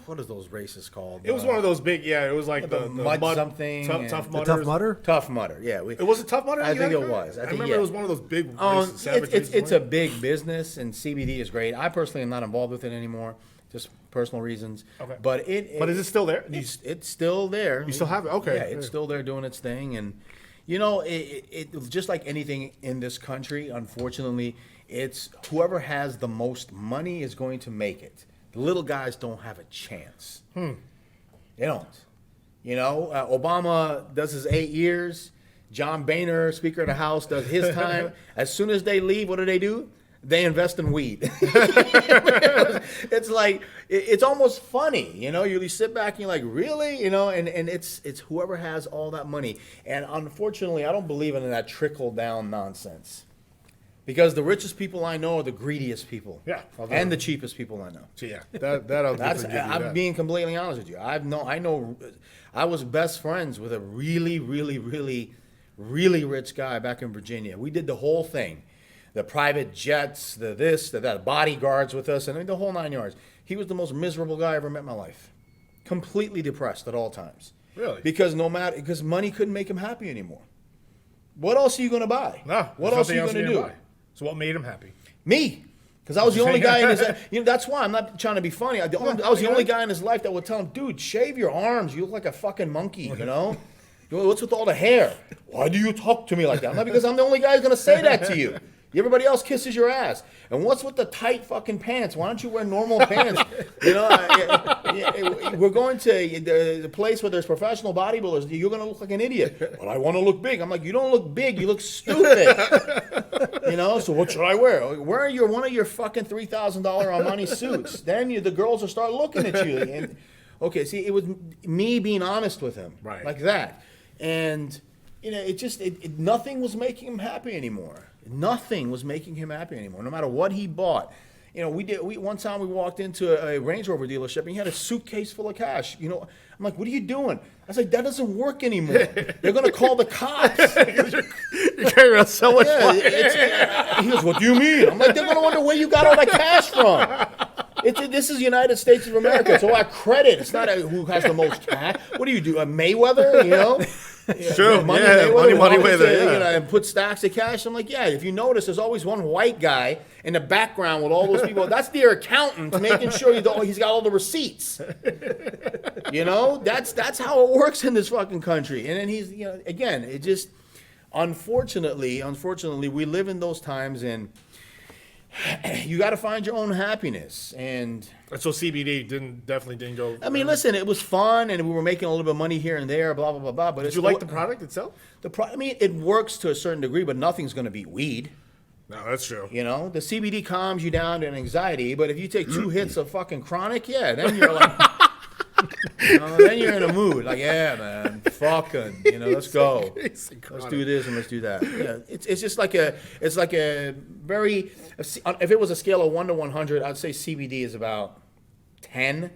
What are those races called? It was one of those big. Yeah, it was like the mud something. Tough The Mudders. Tough Mudder? Tough Mudder. Yeah. It was a Tough Mudder. I think it was. I think, remember it was one of those big races. Savage It's races, a big business, and CBD is great. I personally am not involved with it anymore, just personal reasons. Okay. But But is it still there? it's still there. You still have it? Okay. Yeah, it's still there doing its thing, and you know, it just like anything in this country, unfortunately, it's whoever has the most money is going to make it. The little guys don't have a chance. They don't. You know, Obama does his 8 years. John Boehner, Speaker of the House, does his time. As soon as they leave, what do? They invest in weed. It's like, it's almost funny, you know. You sit back and you're like, really, you know. And it's whoever has all that money. And unfortunately, I don't believe in that trickle down nonsense. Because the richest people I know are the greediest people. Yeah. And the cheapest people I know. So, yeah, that I'll That's, definitely give you I'm that. being completely honest with you. I know, I was best friends with a really, really, really, really rich guy back in Virginia. We did the whole thing, the private jets, the this, the that, bodyguards with us, and I mean, the whole 9 yards. He was the most miserable guy I ever met in my life. Completely depressed at all times. Really? Because money couldn't make him happy anymore. What else are you going to buy? No. What there's else are you nothing going to do? buy. So what made him happy? Me. Because I was the only guy in his life. You know, that's why I'm not trying to be funny. I was the only guy in his life that would tell him, dude, shave your arms. You look like a fucking monkey, you know? What's with all the hair? Why do you talk to me like that? I'm not, because I'm the only guy who's going to say that to you. Everybody else kisses your ass. And what's with the tight fucking pants? Why don't you wear normal pants? You know, we're going to the place where there's professional bodybuilders. You're going to look like an idiot. But I want to look big. I'm like, you don't look big. You look stupid. You know, so what should I wear? Wear one of your fucking $3,000 Armani suits. Then the girls will start looking at you. And okay, see, it was me being honest with him. Right. Like that. And, you know, nothing was making him happy anymore. Nothing was making him happy anymore, no matter what he bought. You know, one time we walked into a Range Rover dealership and he had a suitcase full of cash. You know, I'm like, what are you doing? I was like, that doesn't work anymore. They're going to call the cops. You're carrying around so much money. He goes, what do you mean? I'm like, they're going to wonder where you got all that cash from. This is United States of America. It's all our credit. It's not who has the most cash. What do? A Mayweather, you know? True. Money Mayweather. You know, and put stacks of cash. I'm like, yeah, if you notice, there's always one white guy in the background with all those people. That's their accountant making sure he's got all the receipts. You know, that's how it works in this fucking country. And then he's, you know, again, it just, unfortunately, we live in those times, and you got to find your own happiness. And so CBD definitely didn't go. I mean, listen, it was fun, and we were making a little bit of money here and there, blah blah blah blah. But did you like the product itself? I mean, it works to a certain degree, but nothing's going to beat weed. No, that's true. You know, the CBD calms you down to an anxiety, but if you take 2 hits of fucking chronic, yeah, then you're like, then you're in a mood. Like, yeah, man, fucking, you know, let's go. Let's do this and let's do that. Yeah, it's just like a very, if it was a scale of 1 to 100, I'd say CBD is about 10,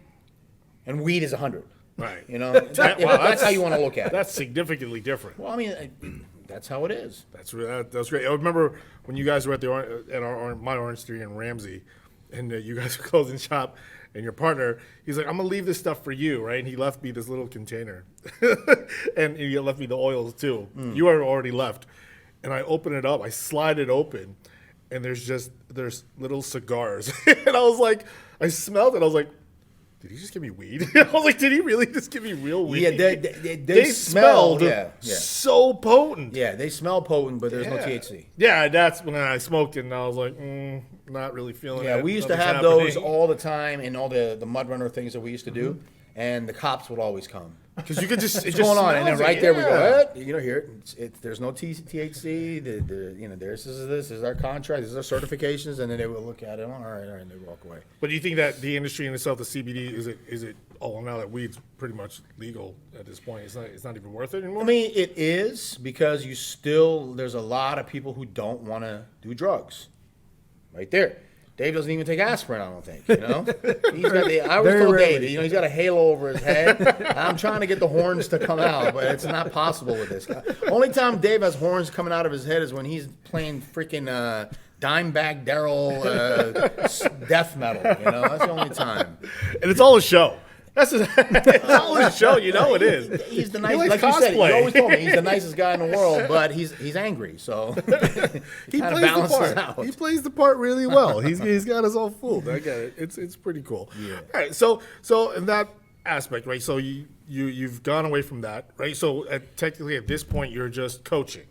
and weed is 100. Right. You know, that's how you want to look at it. That's significantly different. Well, I mean, that's how it is. That's great. I remember when you guys were at my Orange Theory in Ramsey, and you guys were closing shop, and your partner, he's like, I'm gonna leave this stuff for you, right? And he left me this little container, and he left me the oils too. You were already left, and I open it up, I slide it open, and there's little cigars, and I was like, I smelled it, I was like, did he just give me weed? I was like, did he really just give me real weed? Yeah, they smelled so potent. Yeah, they smell potent, but there's no THC. Yeah, that's when I smoked it, and I was like, not really feeling it. Yeah, we used to have those all the time in all the mud runner things that we used to do, and the cops would always come. Because you could just, What's going on? And then right there we go, you know, here, there's no THC, you know, this is our contract, this is our certifications, and then they will look at it, all right, and they walk away. But do you think that the industry in itself, the CBD, is it? Oh, now that weed's pretty much legal at this point, it's not even worth it anymore. I mean, it is, because there's a lot of people who don't want to do drugs. Right there. Dave doesn't even take aspirin, I don't think. You know, I always Very told rarely. Dave, he's got a halo over his head. I'm trying to get the horns to come out, but it's not possible with this guy. Only time Dave has horns coming out of his head is when he's playing freaking Dimebag Darrell death metal. You know, that's the only time. And it's all a show. It's all a show. You know it is. He's the He nicest. likes Like you said, you cosplay. always told me he's the nicest guy in the world, but he's angry, so He kind of plays the balances part. out. He plays the part really well. He's got us all fooled. I get it. It's pretty cool. Yeah. All right. So in that aspect, right? So you've gone away from that, right? So technically at this point you're just coaching.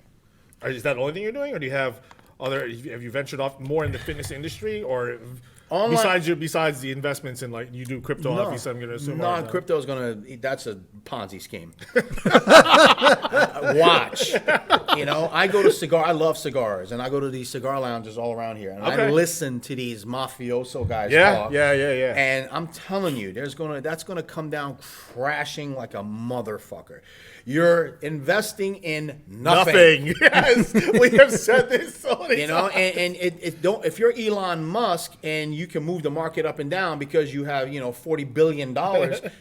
Is that the only thing you're doing, or do you have other? Have you ventured off more in the fitness industry, or Online- besides the investments in, like, you do crypto? Obviously, I'm going to assume. No, crypto is that's a Ponzi scheme. Watch. You know, I love cigars, and I go to these cigar lounges all around here, and I Okay. listen to these mafioso guys Yeah, talk. yeah. And I'm telling you, that's gonna come down crashing like a motherfucker. You're investing in nothing. Yes, we have said this so many You know, times. and it don't. If you're Elon Musk and you can move the market up and down because you have $40 billion,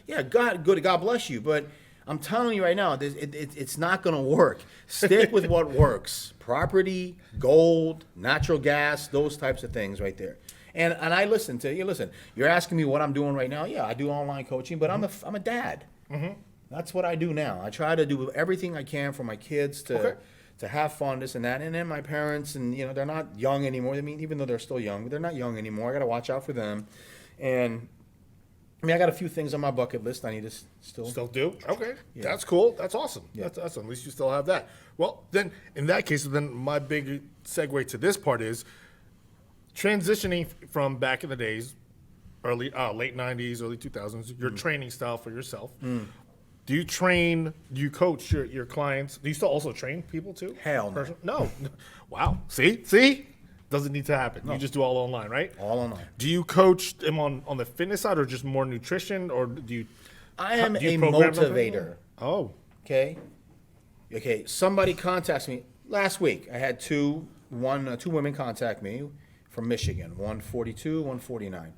yeah, God bless you. But I'm telling you right now, it's not going to work. Stick with what works: property, gold, natural gas, those types of things right there. And I listen to you. Listen, you're asking me what I'm doing right now. Yeah, I do online coaching, but I'm a dad. Mm-hmm. That's what I do now. I try to do everything I can for my kids to have fun, this and that. And then my parents, and they're not young anymore. I mean, even though they're still young, but they're not young anymore. I got to watch out for them. And I mean, I got a few things on my bucket list I need to Still do? Okay. That's cool. That's awesome. Yeah. That's awesome. At least you still have that. Well, then, in that case, then my big segue to this part is transitioning from back in the days, late 90s, early 2000s, your training style for yourself. Do you coach your clients? Do you still also train people too? Hell no. No. Wow. See? Doesn't need to happen. You just do all online, right? all online. Do you coach them on the fitness side, or just more nutrition, or do you? I am do you a program them? motivator. Oh. Okay. Somebody contacts me last week. I had two women contact me from Michigan, 142, 149,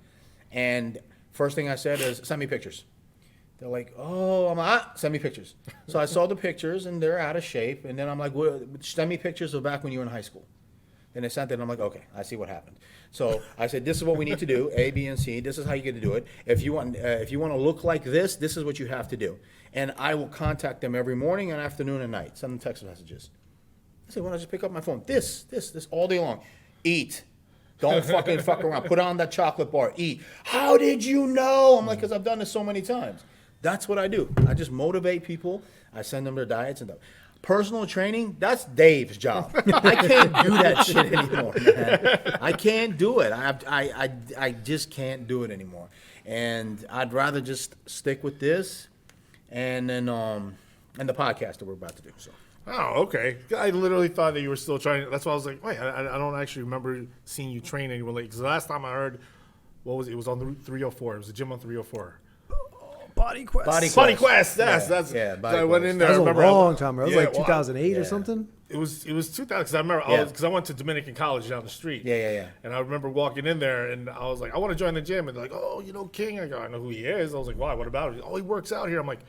and first thing I said is, send me pictures. They're like, oh, send me pictures. So I saw the pictures, and they're out of shape. And then I'm like, well, send me pictures of back when you were in high school. Then they sent it, and I'm like, okay, I see what happened. So I said, this is what we need to do, A, B, and C. This is how you get to do it. If you want to look like this is what you have to do. And I will contact them every morning and afternoon and night. Send them text messages. I said, why don't I just pick up my phone? This all day long. Eat. Don't fuck around. Put on that chocolate bar. Eat. How did you know? I'm like, because I've done this so many times. That's what I do. I just motivate people. I send them their diets and stuff. Personal training, that's Dave's job. I can't do that shit anymore, man. I can't do it. I just can't do it anymore. And I'd rather just stick with this and then and the podcast that we're about to do. So. Oh, okay. I literally thought that you were still trying. That's why I was like, wait, I don't actually remember seeing you train anyone late. Because the last time I heard, it was on the 304. It was a gym on 304. Body Quest. Body Quest. Yes, Body I went in there. That I was remember a long time ago. It was like wow. 2008 or Yeah. something. It was 2000 because I remember because I went to Dominican College down the street. Yeah. And I remember walking in there and I was like, I want to join the gym. And they're like, oh, King. I go, I know who he is. I was like, why? What about him? Oh, he works out here. I'm like,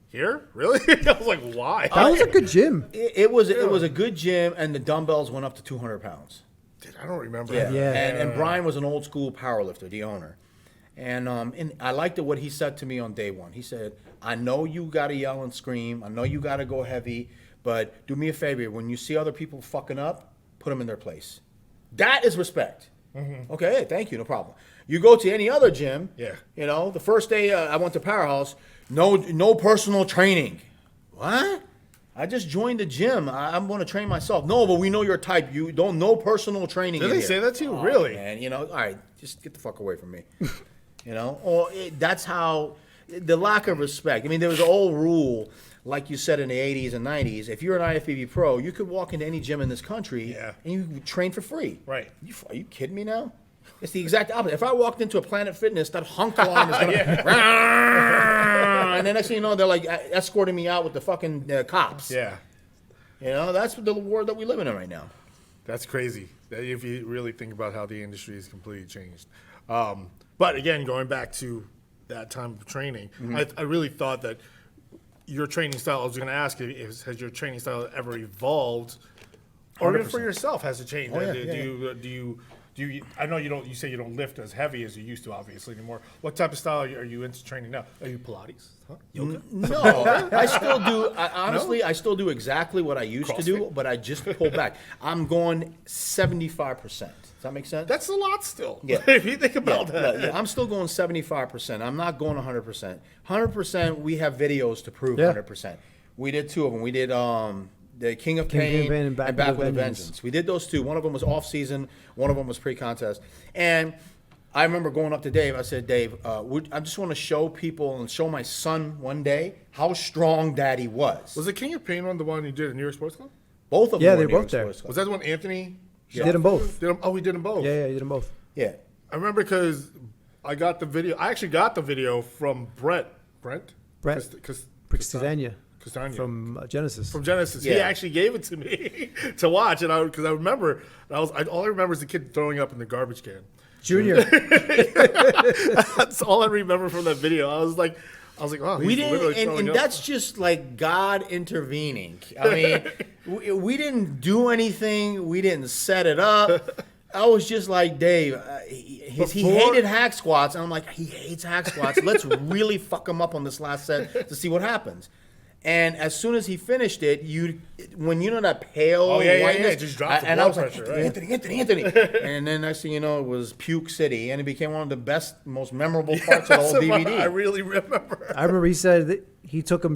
here? Really? I was like, why? That was a good gym. It was a good gym, and the dumbbells went up to 200 pounds. Dude, I don't remember. Yeah. Yeah. And Brian was an old school powerlifter, the owner. And I liked what he said to me on day one. He said, I know you got to yell and scream. I know you got to go heavy. But do me a favor. When you see other people fucking up, put them in their place. That is respect. Mm-hmm. Okay, hey, thank you. No problem. You go to any other gym. Yeah. The first day I went to Powerhouse, no personal training. What? I just joined the gym. I'm going to train myself. No, but we know your type. You don't know personal training. Did in they here. say that to you? Really? Man, all right, just get the fuck away from me. That's how the lack of respect. I mean, there was an old rule, like you said in the 80s and 90s. If you're an IFBB Pro, you could walk into any gym in this country and you could train for free. Right. Are you kidding me now? It's the exact opposite. If I walked into a Planet Fitness, that honk alarm is going to... And then next thing you know, they're like escorting me out with the fucking cops. Yeah. That's the world that we live in right now. That's crazy. If you really think about how the industry has completely changed. But again, going back to that time of training, I really thought that your training style, I was going to ask you, has your training style ever evolved? Or even for yourself, has it changed? Oh, yeah, Do you? I know you don't. You say you don't lift as heavy as you used to, obviously anymore. What type of style are you into training now? Are you Pilates? Huh? Yoga? No, I still do. Honestly, I still do exactly what I used to do, CrossFit? but I just pull back. I'm going 75%. Does that make sense? That's a lot still. Yeah. If you think about that. Yeah, I'm still going 75%. I'm not going 100%. 100%, we have videos to prove Yeah. 100%. We did 2 of them. We did the King of King Pain and Back with a Vengeance. We did those 2. One of them was off season. One of them was pre-contest. And I remember going up to Dave. I said, Dave, I just want to show people and show my son one day how strong Daddy was. Was the King of Pain one the one you did at New York Sports Club? Both of them Yeah, were they in were New both York there. Sports Club. Was that the one Anthony? Did them both. We did them both. Yeah, you did them both. Yeah. I remember because I got the video. I actually got the video from Brett. Castagna Castagna. from Genesis. From Genesis. Yeah. He actually gave it to me to watch, and because I remember, all I remember is the kid throwing up in the garbage can. Junior. That's all I remember from that video. I was like, oh, We he's didn't, literally and throwing up. that's just like God intervening. I mean, we didn't do anything. We didn't set it up. I was just like, Dave, he hated hack squats. And I'm like, he hates hack squats. Let's really fuck him up on this last set to see what happens. And as soon as he finished it, when you know that pale whiteness, it just drops the and I blood was like, pressure, right? Anthony. And then next thing you know, it was Puke City, and it became one of the best, most memorable parts of the whole That's what DVD. I really remember. I remember he said that he took him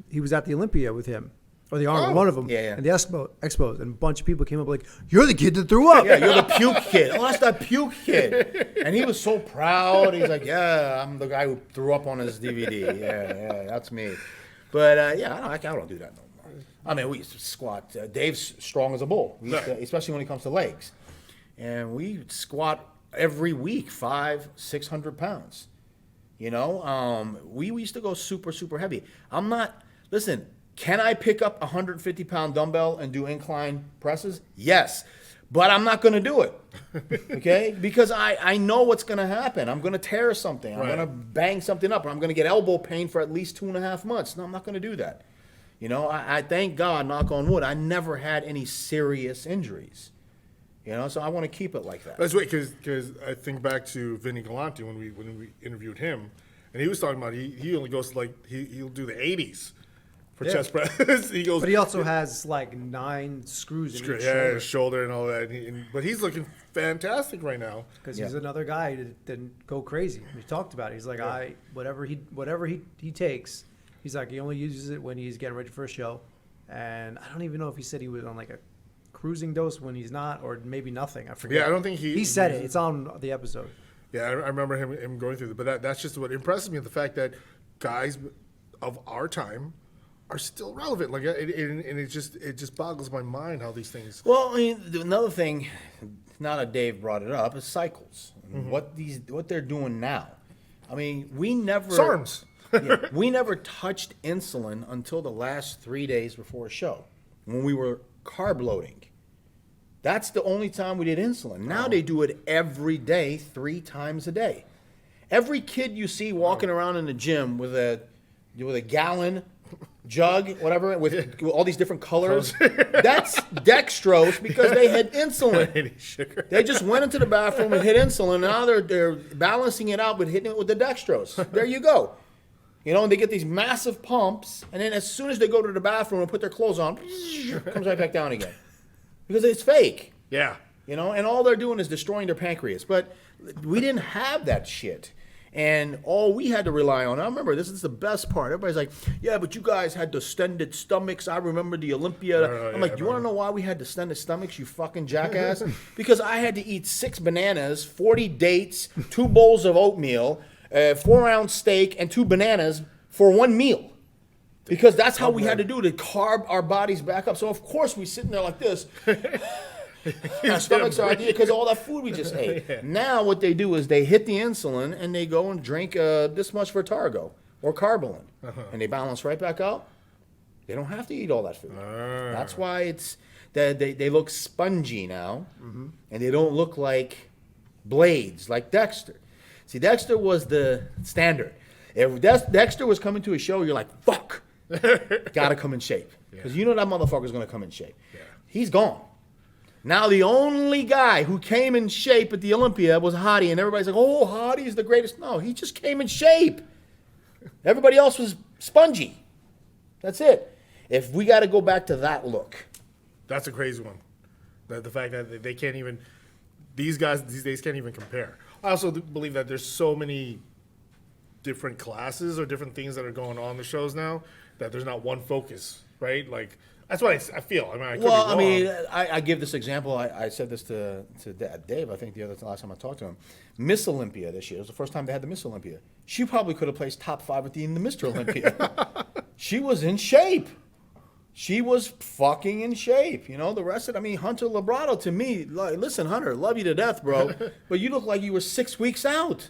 he was at the Olympia with him, or the Arnold, one of them, Yeah, yeah. and the expos, and a bunch of people came up like, "You're the kid that threw up." Yeah, you're the puke kid. Oh, that's that puke kid. And he was so proud. He's like, yeah, I'm the guy who threw up on his DVD. Yeah, that's me. But, I don't do that no more. I mean, we used to squat. Dave's strong as a bull, especially when it comes to legs. And we squat every week, 500-600 pounds. You know, we used to go super, super heavy. Listen, can I pick up a 150-pound dumbbell and do incline presses? Yes. But I'm not going to do it, okay? Because I know what's going to happen. I'm going to tear something. I'm going to bang something up. Or I'm going to get elbow pain for at least 2.5 months. No, I'm not going to do that. You know, I thank God, knock on wood, I never had any serious injuries. You know, so I want to keep it like that. That's right, because I think back to Vinny Galante when we interviewed him, and he was talking about he only goes to he'll do the 80s for chest press. He goes, But he also has like 9 screws in each his shoulder and all that. But he's looking fantastic right now. because he's another guy that didn't go crazy. We talked about it. He's like, whatever he takes, he's like, he only uses it when he's getting ready for a show. And I don't even know if he said he was on like a cruising dose when he's not, or maybe nothing. I forget. Yeah, I don't think he said it. It's on the episode. Yeah, I remember him going through it. But that's just what impresses me, the fact that guys of our time are still relevant. Like, and it just boggles my mind how these things. Well, I mean, another thing, now that Dave brought it up, is cycles. What they're doing now. I mean, we never Sarms. we never touched insulin until the last 3 days before a show, when we were carb loading. That's the only time we did insulin. Now they do it every day, 3 times a day. Every kid you see walking around in the gym with a gallon jug, whatever, with all these different colors, that's dextrose because they had insulin. Sugar. They just went into the bathroom and hit insulin, and now they're balancing it out with hitting it with the dextrose. There you go. You know, and they get these massive pumps, and then as soon as they go to the bathroom and put their clothes on, it comes right back down again. Because it's fake. Yeah. You know, and all they're doing is destroying their pancreas. But we didn't have that shit. And all we had to rely on, I remember, this is the best part. Everybody's like, yeah, but you guys had distended stomachs. I remember the Olympia. I'm like, you want to know why we had distended stomachs, you fucking jackass? Because I had to eat 6 bananas, 40 dates, 2 bowls of oatmeal, 4-ounce steak, and 2 bananas for 1 meal. Because that's how we had to do to carb our bodies back up. So, of course, we sitting there like this. Our stomachs are ideal because all that food we just ate. Yeah. Now what they do is they hit the insulin and they go and drink this much Vertargo or Carbolin. And they balance right back out. They don't have to eat all that food. That's why They look spongy now, and they don't look like blades like Dexter. See, Dexter was the standard. If Dexter was coming to a show, you're like, fuck, gotta come in shape. Because you know that motherfucker's gonna come in shape. Yeah. He's gone. Now the only guy who came in shape at the Olympia was Hottie, and everybody's like, oh, Hottie's the greatest. No, he just came in shape. Everybody else was spongy. That's it. If we got to go back to that look. That's a crazy one. The fact that they can't even, these guys these days can't even compare. I also do believe that there's so many different classes or different things that are going on in the shows now that there's not one focus, right? Like, that's what I feel. I mean, I could be Well, I wrong. mean, I give this example. I said this to Dave, I think last time I talked to him. Miss Olympia this year. It was the first time they had the Miss Olympia. She probably could have placed top 5 in the Mr. Olympia. She was in shape. She was fucking in shape. You know, the rest of it, I mean, Hunter Labrado, to me, like, listen, Hunter, love you to death, bro, but you look like you were 6 weeks out.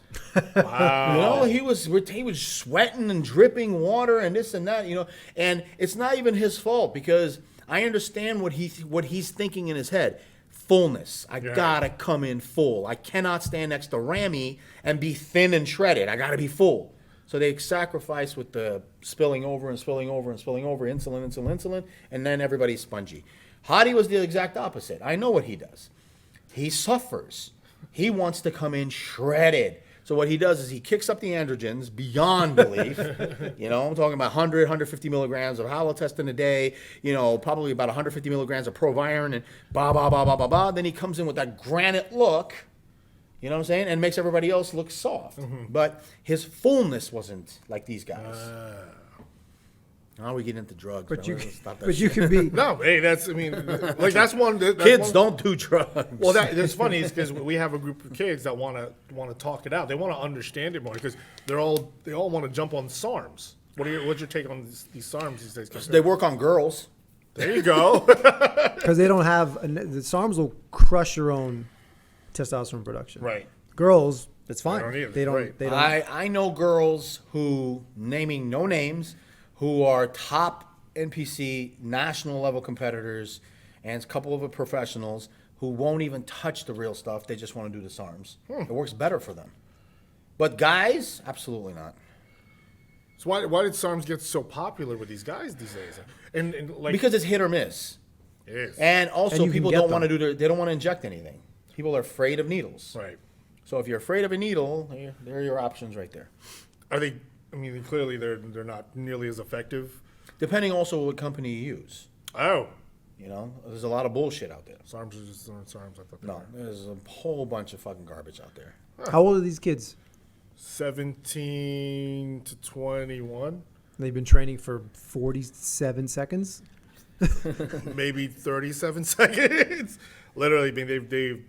Wow. You know, he was sweating and dripping water and this and that, you know, and it's not even his fault because I understand what he's thinking in his head. Fullness. I gotta come in full. I cannot stand next to Ramy and be thin and shredded. I gotta be full. So they sacrifice with the spilling over, insulin, and then everybody's spongy. Hottie was the exact opposite. I know what he does. He suffers. He wants to come in shredded. So what he does is he kicks up the androgens beyond belief. You know, I'm talking about 100, 150 milligrams of halotestin a day, you know, probably about 150 milligrams of Proviron and blah. Then he comes in with that granite look. You know what I'm saying? And makes everybody else look soft. But his fullness wasn't like these guys. Now we get into drugs. But you, Let's stop that but you shit. can be. No, hey, that's, I mean, like, that's one. That's Kids one, don't do drugs. Well, that's funny is because we have a group of kids that want to talk it out. They want to understand it more because they all want to jump on Sarms. What's your take on these Sarms these days? They work on girls. There you go. Because they don't have the SARMs will crush your own testosterone production. Right. Girls, it's fine. don't either. They don't. Right. They don't. I know girls who, naming no names, who are top NPC national level competitors and a couple of professionals who won't even touch the real stuff. They just want to do the SARMs. It works better for them. But guys, absolutely not. So why did Sarms get so popular with these guys these days? And like, Because it's hit or miss. it is. And also And you can people get don't want to them. they don't want to inject anything. People are afraid of needles. Right. So if you're afraid of a needle, there are your options right there. Are they? I mean, clearly they're not nearly as effective. Depending also what company you use. Oh, You know, there's a lot of bullshit out there. Sarms are just Sarms. I thought they No, were. there's a whole bunch of fucking garbage out there. How old are these kids? 17 to 21, They've been training for 47 seconds. maybe 37 seconds. Literally, I mean, they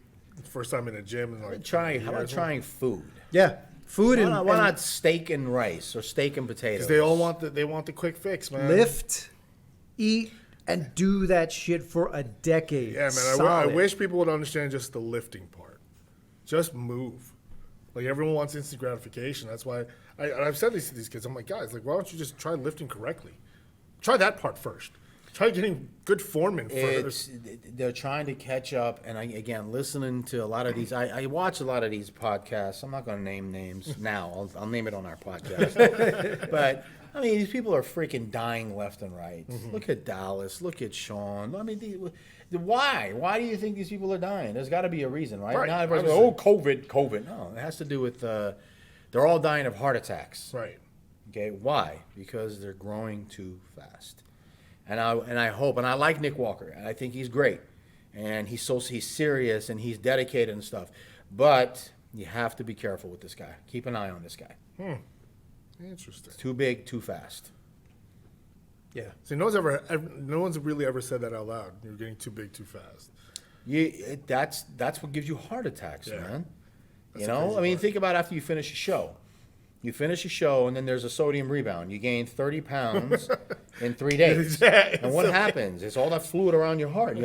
first time in a gym and like How about trying food? Yeah, food Why and, not, why and not steak and rice or steak and potatoes? They all want the quick fix, man. lift, eat, and do that shit for a decade. Yeah, man. I Solid. wish people would understand just the lifting part. Just move. Like, everyone wants instant gratification. That's why I've said this to these kids. I'm like, guys, like, why don't you just try lifting correctly? Try that part first. Try getting good form in first. They're trying to catch up, and again, listening to a lot of these, I watch a lot of these podcasts. I'm not going to name names now. I'll name it on our podcast. But I mean, these people are freaking dying left and right. Look at Dallas. Look at Sean. I mean, why? Why do you think these people are dying? There's got to be a reason, right? Right. Now everybody's like, oh, COVID. No, it has to do with they're all dying of heart attacks. Right. Okay, why? Because they're growing too fast. And I hope, and I like Nick Walker, and I think he's great, and he's serious and he's dedicated and stuff. But you have to be careful with this guy. Keep an eye on this guy. Interesting. Too big, too fast. Yeah. See, no one's really ever said that out loud. You're getting too big too fast. That's what gives you heart attacks, Yeah. man. That's You the know, crazy I mean, part. think about after you finish a show. You finish a show, and then there's a sodium rebound. You gain 30 pounds in 3 days. Yeah, And what happens? It's all that fluid around your heart.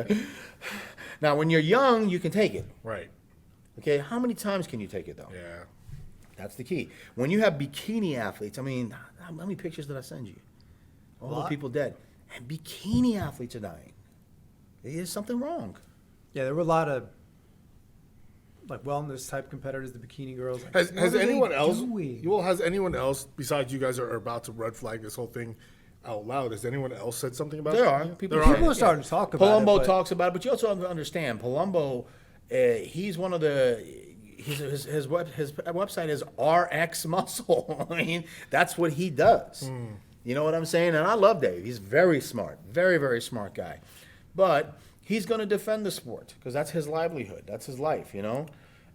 Now, when you're young, you can take it. Right. Okay, how many times can you take it, though? Yeah. That's the key. When you have bikini athletes, I mean, how many pictures did I send you? All the lot. people dead. And bikini athletes are dying. There's something wrong. Yeah, there were a lot of like wellness type competitors, the bikini girls. Like, Has what are anyone they else? doing? Well, has anyone else besides you guys are about to red flag this whole thing out loud? Has anyone else said something about There it? are. People There People are starting to talk about Palumbo it. but- talks about it, but you also have to understand Palumbo. He's one of the. His website is RX Muscle. I mean, that's what he does. You know what I'm saying? And I love Dave. He's very smart, very very smart guy. But he's going to defend the sport because that's his livelihood. That's his life. You know,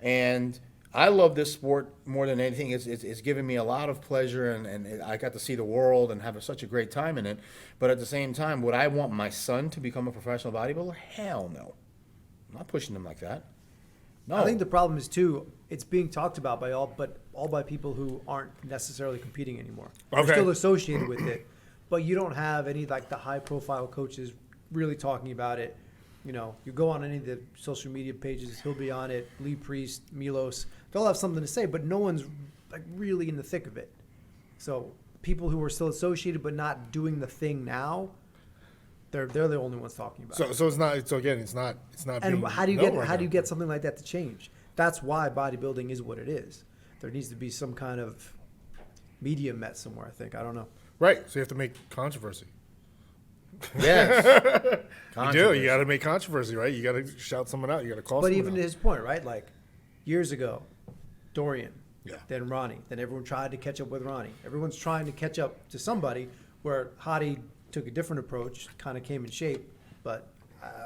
and I love this sport more than anything. It's given me a lot of pleasure, and I got to see the world and have such a great time in it. But at the same time, would I want my son to become a professional bodybuilder? Hell no. I'm not pushing him like that. No. I think the problem is too. It's being talked about by all by people who aren't necessarily competing anymore. They're Okay. still associated with it, but you don't have any like the high profile coaches really talking about it. You know, you go on any of the social media pages, he'll be on it. Lee Priest, Milos, they'll have something to say, but no one's like really in the thick of it. So people who are still associated but not doing the thing now, they're the only ones talking about it. So it's not. So again, it's not. And being how do you known get right how do you now. get something like that to change? That's why bodybuilding is what it is. There needs to be some kind of media met somewhere. I think I don't know. Right? So you have to make controversy. Yes. You do. You got to make controversy, right? You got to shout someone out. You got to call. But someone even to out. his point, right? Like years ago, Dorian, Yeah. then Ronnie, then everyone tried to catch up with Ronnie. Everyone's trying to catch up to somebody. Where Hadi took a different approach, kind of came in shape, but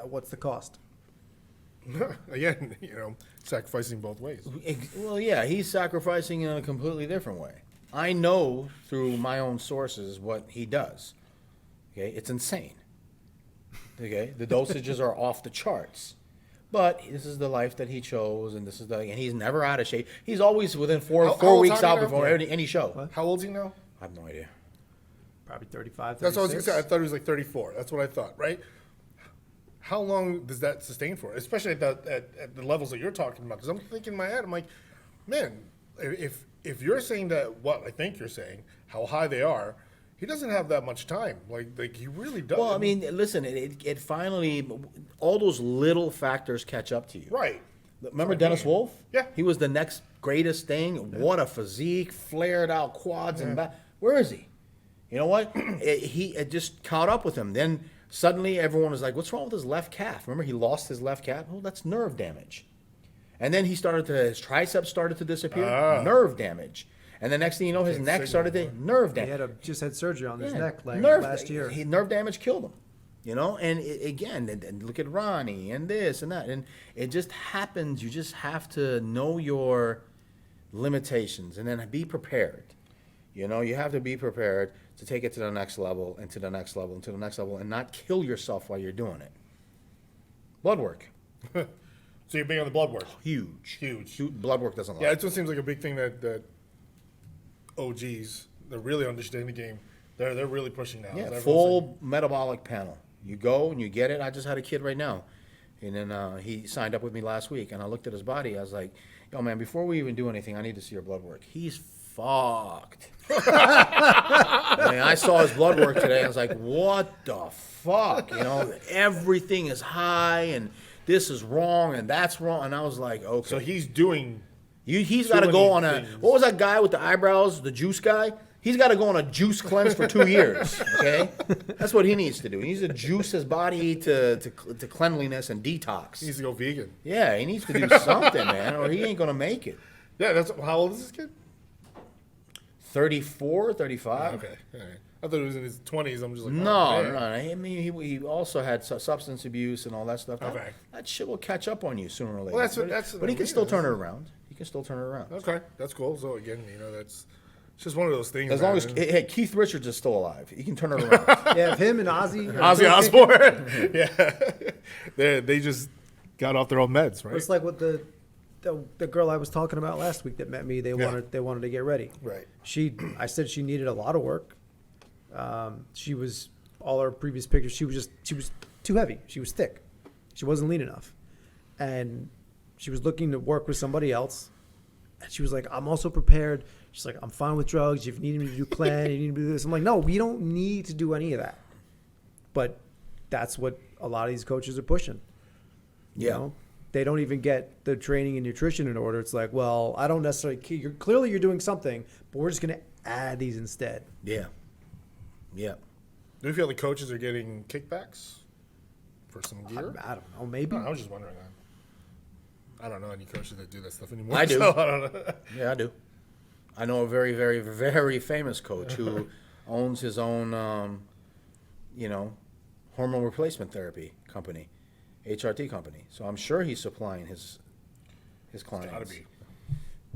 what's the cost? Again, sacrificing both ways. Well, yeah, he's sacrificing in a completely different way. I know through my own sources what he does. Okay, it's insane. Okay, the dosages are off the charts. But this is the life that he chose, and and he's never out of shape. He's always within four How old's weeks Hadi out now? before Yeah. any show. What? How old's he now? I have no idea. Probably 35, 36. That's what I was gonna say. I thought he was like 34. That's what I thought. Right? How long does that sustain for? Especially at the levels that you're talking about. Because I'm thinking in my head, I'm like, man, if you're saying that what I think you're saying, how high they are, he doesn't have that much time. Like he really does. Well, I mean, listen, it finally, all those little factors catch up to you. right. Remember Dennis Wolf? Yeah. He was the next greatest thing. What a physique, flared out quads and back. Where is he? You know what? it just caught up with him. Then suddenly everyone was like, what's wrong with his left calf? Remember he lost his left calf? Oh, that's nerve damage. And then his triceps started to disappear. Nerve damage. And the next thing you know, his neck started to nerve He damage. just had surgery on his Yeah. neck like Nerve- last year. Nerve damage killed him. You know, and and look at Ronnie and this and that. And it just happens. You just have to know your limitations and then be prepared. You know, you have to be prepared to take it to the next level and to the next level and to the next level and not kill yourself while you're doing it. Blood work. So you're big on the blood work. Huge. Huge. Blood work doesn't lie. Yeah, it just seems like a big thing that OGs that really understand the game. They're really pushing now. Yeah, Everyone's full metabolic panel. You go and you get it. I just had a kid right now. And then he signed up with me last week, and I looked at his body. I was like, yo, man, before we even do anything, I need to see your blood work. He's fucked. I mean, I saw his blood work today. I was like, what the fuck? You know, everything is high, and this is wrong, and that's wrong. And I was like, okay. So he's doing. He's too got to many go on a, things. what was that guy with the eyebrows, the juice guy? He's got to go on a juice cleanse for 2 years, okay? That's what he needs to do. He needs to juice his body to cleanliness and detox. He needs to go vegan. Yeah, he needs to do something, man, or he ain't going to make it. Yeah, that's how old is this kid? 34, 35? Okay, all right. I thought he was in his 20s. I'm just like, No, oh, man. no. I mean, he also had substance abuse and all that stuff. Okay. That shit will catch up on you sooner or later. Well, that's but he can still turn it around. He can still turn it around. Okay, that's cool. So again, that's it's just one of those things. As long as man. hey, Keith Richards is still alive, he can turn it around. Yeah, if him and Ozzy. Ozzy Osbourne, yeah, they just got off their own meds, right? It's like with the girl I was talking about last week that met me. They wanted to get ready. Right. I said she needed a lot of work. She was all her previous pictures. She was too heavy. She was thick. She wasn't lean enough, and she was looking to work with somebody else. And she was like, "I'm also prepared." She's like, "I'm fine with drugs. If you need me to do clean, you need me to do this." I'm like, "No, we don't need to do any of that." But that's what a lot of these coaches are pushing. You Yeah. know? They don't even get the training and nutrition in order. It's like, well, I don't necessarily. Clearly, you're doing something, but we're just going to add these instead. Yeah. Yeah. Do you feel the coaches are getting kickbacks for some gear? I don't know. Maybe. I was just wondering that. I don't know any coaches that do that stuff anymore. I do. So I don't know. Yeah, I do. I know a very, very, very famous coach who owns his own, hormone replacement therapy company, HRT company. So I'm sure he's supplying his clients. Gotta be.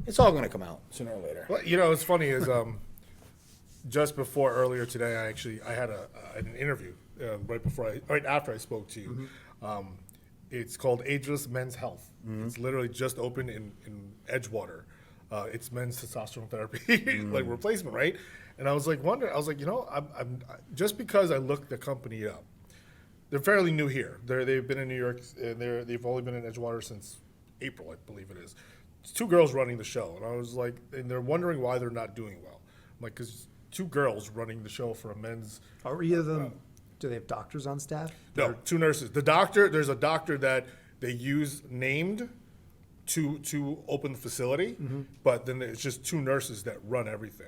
It's all going to come out sooner or later. Well, what's funny is just before earlier today, I had an interview right after I spoke to you. It's called Ageless Men's Health. It's literally just opened in Edgewater. It's men's testosterone therapy, like replacement, right? And I was like wondering, I'm just because I looked the company up. They're fairly new here. They've been in New York. They've only been in Edgewater since April, I believe it is. It's 2 girls running the show, and I was like, and they're wondering why they're not doing well. I'm like, because 2 girls running the show for a men's. Are either of them? Do they have doctors on staff? No, 2 nurses. There's a doctor that they use named to open the facility, but then it's just 2 nurses that run everything.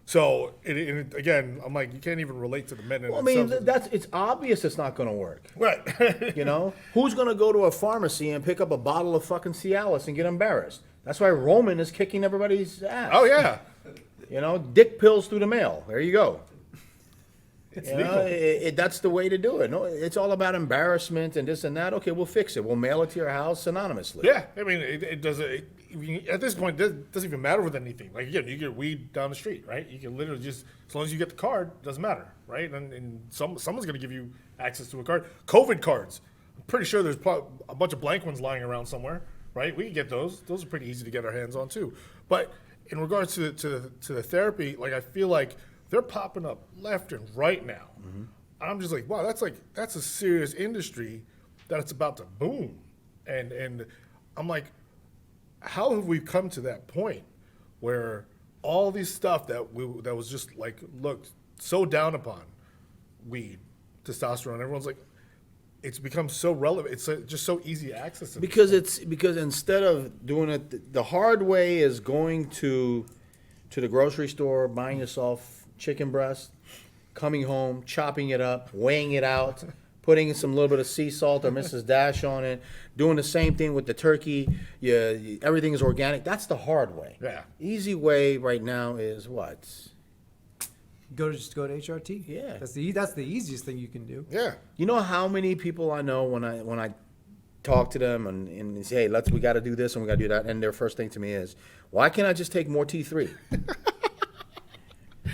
So again, I'm like, you can't even relate to the men. Well, I mean, it's obvious it's not going to work. Right. Who's going to go to a pharmacy and pick up a bottle of fucking Cialis and get embarrassed? That's why Roman is kicking everybody's ass. Oh yeah. Dick pills through the mail. There you go. It's legal. That's the way to do it. No, it's all about embarrassment and this and that. Okay, we'll fix it. We'll mail it to your house anonymously. Yeah, I mean, it doesn't. At this point, it doesn't even matter with anything. Like again, you get weed down the street, right? You can literally just, as long as you get the card, doesn't matter, right? And someone's going to give you access to a card. COVID cards. I'm pretty sure there's a bunch of blank ones lying around somewhere, right? We can get those. Those are pretty easy to get our hands on too. But in regards to the therapy, like I feel like they're popping up left and right now. I'm just like, wow, that's a serious industry that it's about to boom. And I'm like, how have we come to that point where all these stuff that was just like looked so down upon, weed, testosterone, everyone's like, it's become so relevant. It's just so easy access. Because instead of doing it the hard way is going to the grocery store, buying yourself chicken breast, coming home, chopping it up, weighing it out, putting some little bit of sea salt or Mrs. Dash on it, doing the same thing with the turkey. Everything is organic. That's the hard way. Yeah. Easy way right now is what? Just go to HRT. Yeah. That's the easiest thing you can do. Yeah. You know how many people I know when I talk to them and say, hey, we got to do this and we got to do that, and their first thing to me is, why can't I just take more T3?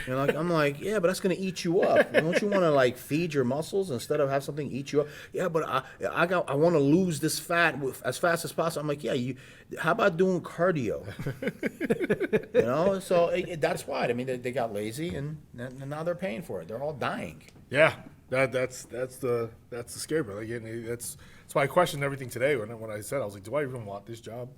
I'm like, yeah, but that's going to eat you up. Don't you want to feed your muscles instead of have something eat you up? Yeah, but I want to lose this fat as fast as possible. I'm like, yeah, how about doing cardio? So that's why. I mean, they got lazy and now they're paying for it. They're all dying. Yeah, that's the scary part. Again, that's why I questioned everything today when I said, I was like, do I even want this job?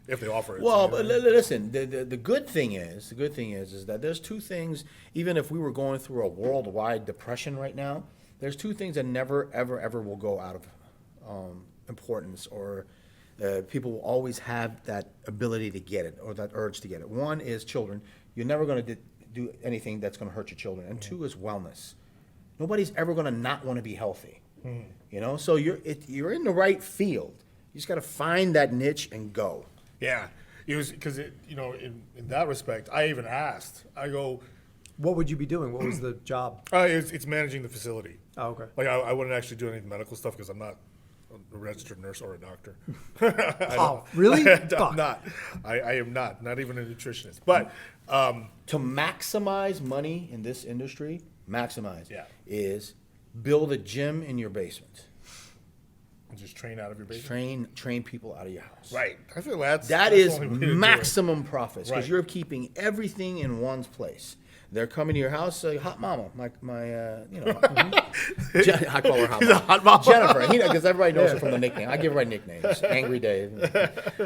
If they offer it. Well, but listen, the good thing is that there's 2 things. Even if we were going through a worldwide depression right now, there's 2 things that never, ever, ever will go out of importance, or people will always have that ability to get it or that urge to get it. One is children. You're never going to do anything that's going to hurt your children. And 2 is wellness. Nobody's ever going to not want to be healthy. So you're in the right field. You just got to find that niche and go. Yeah, it was because in that respect, I even asked. I go, What would you be doing? What was the job? It's managing the facility. Oh, okay. Like I wouldn't actually do any medical stuff because I'm not a registered nurse or a doctor. Oh, really? I'm not. I am not even a nutritionist. But to maximize money in this industry, Yeah. is build a gym in your basement. and just train out of your basement. Train people out of your house. Right. I feel that's That the is only way to do it. maximum profits because Right. you're keeping everything in one place. They're coming to your house, hot mama, I call her hot He's mama. a hot mama. Jennifer, because everybody knows her from the nickname. I give her nicknames. Angry Dave,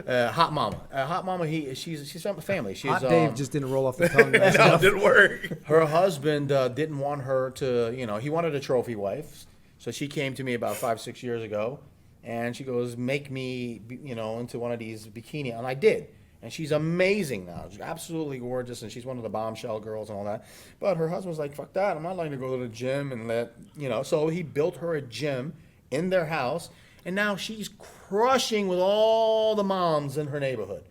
hot mama. Hot mama. She's from the family. She's Hot Dave just didn't roll off the tongue. No, it didn't work. her husband didn't want her to. He wanted a trophy wife. So she came to me about 5-6 years ago, and she goes, make me, into one of these bikini. And I did. And she's amazing now. She's absolutely gorgeous, and she's one of the bombshell girls and all that. But her husband's like, fuck that. I'm not letting her go to the gym and So he built her a gym in their house, and now she's crushing with all the moms in her neighborhood.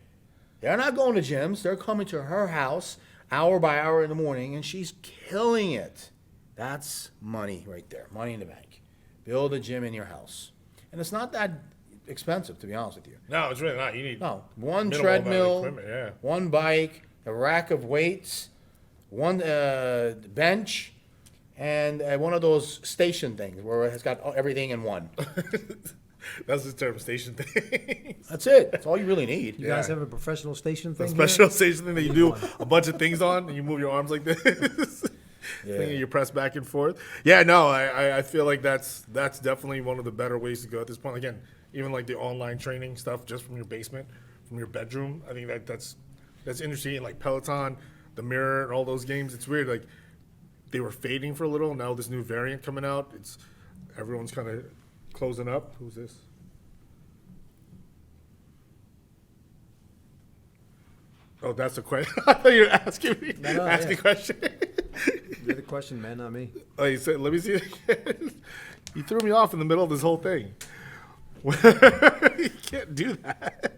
They're not going to gyms. They're coming to her house hour by hour in the morning, and she's killing it. That's money right there. Money in the bank. Build a gym in your house. And it's not that expensive, to be honest with you. No, it's really not. You need No, one minimal amount of treadmill, equipment, yeah. one bike, a rack of weights, one bench, and one of those station things where it's got everything in one. That's the term, station thing. That's it. That's all you really need. You guys have a professional station A thing? special station thing that you do a bunch of things on, and you move your arms like this. Yeah. Thing you press back and forth. Yeah, no, I feel like that's definitely one of the better ways to go at this point. Again, even like the online training stuff just from your basement, from your bedroom. I think that's interesting. Like Peloton, the Mirror, and all those games. It's weird. Like they were fading for a little. Now this new variant coming out. Everyone's kind of closing up. Who's this? Oh, that's a question. I thought you were asking me. No, Ask me a question. You're the question, man, not me. Oh, you said, let me see it again. You threw me off in the middle of this whole thing. You can't do that.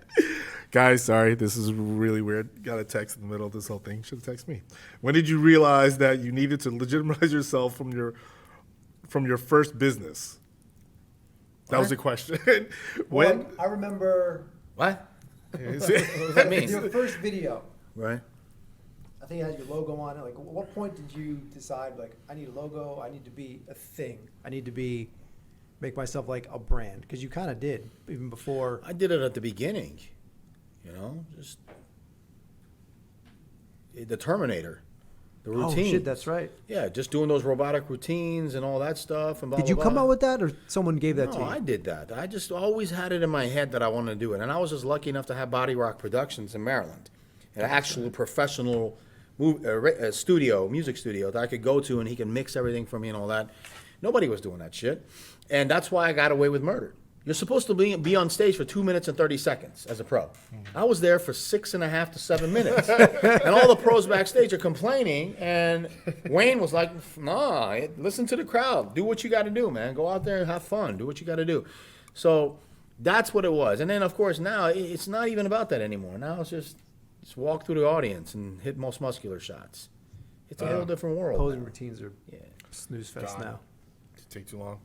Guys, sorry. This is really weird. Got a text in the middle of this whole thing. Should have texted me. When did you realize that you needed to legitimize yourself from your first business? That was the question. When? Well, I remember What? What What does that mean? your first video. Right. I think it has your logo on it. Like, at what point did you decide, like, I need a logo, I need to be a thing, I need to make myself like a brand? Because you kind of did, even before. I did it at the beginning, just the Terminator, the routine. Oh, shit, that's right. Yeah, just doing those robotic routines and all that stuff. And blah, Did you blah, come blah. out with that, or someone gave that to No, you? I did that. I just always had it in my head that I wanted to do it. And I was just lucky enough to have Body Rock Productions in Maryland, an actual professional music studio that I could go to, and he can mix everything for me and all that. Nobody was doing that shit. And that's why I got away with murder. You're supposed to be on stage for 2 minutes and 30 seconds as a pro. I was there for 6.5 to 7 minutes. And all the pros backstage are complaining, and Wayne was like, nah, listen to the crowd. Do what you got to do, man. Go out there and have fun. Do what you got to do. So that's what it was. And then, of course, now it's not even about that anymore. Now it's just walk through the audience and hit most muscular shots. It's a whole different world. Posing now. routines are Yeah. snooze fest Gone. now. Did it take too long?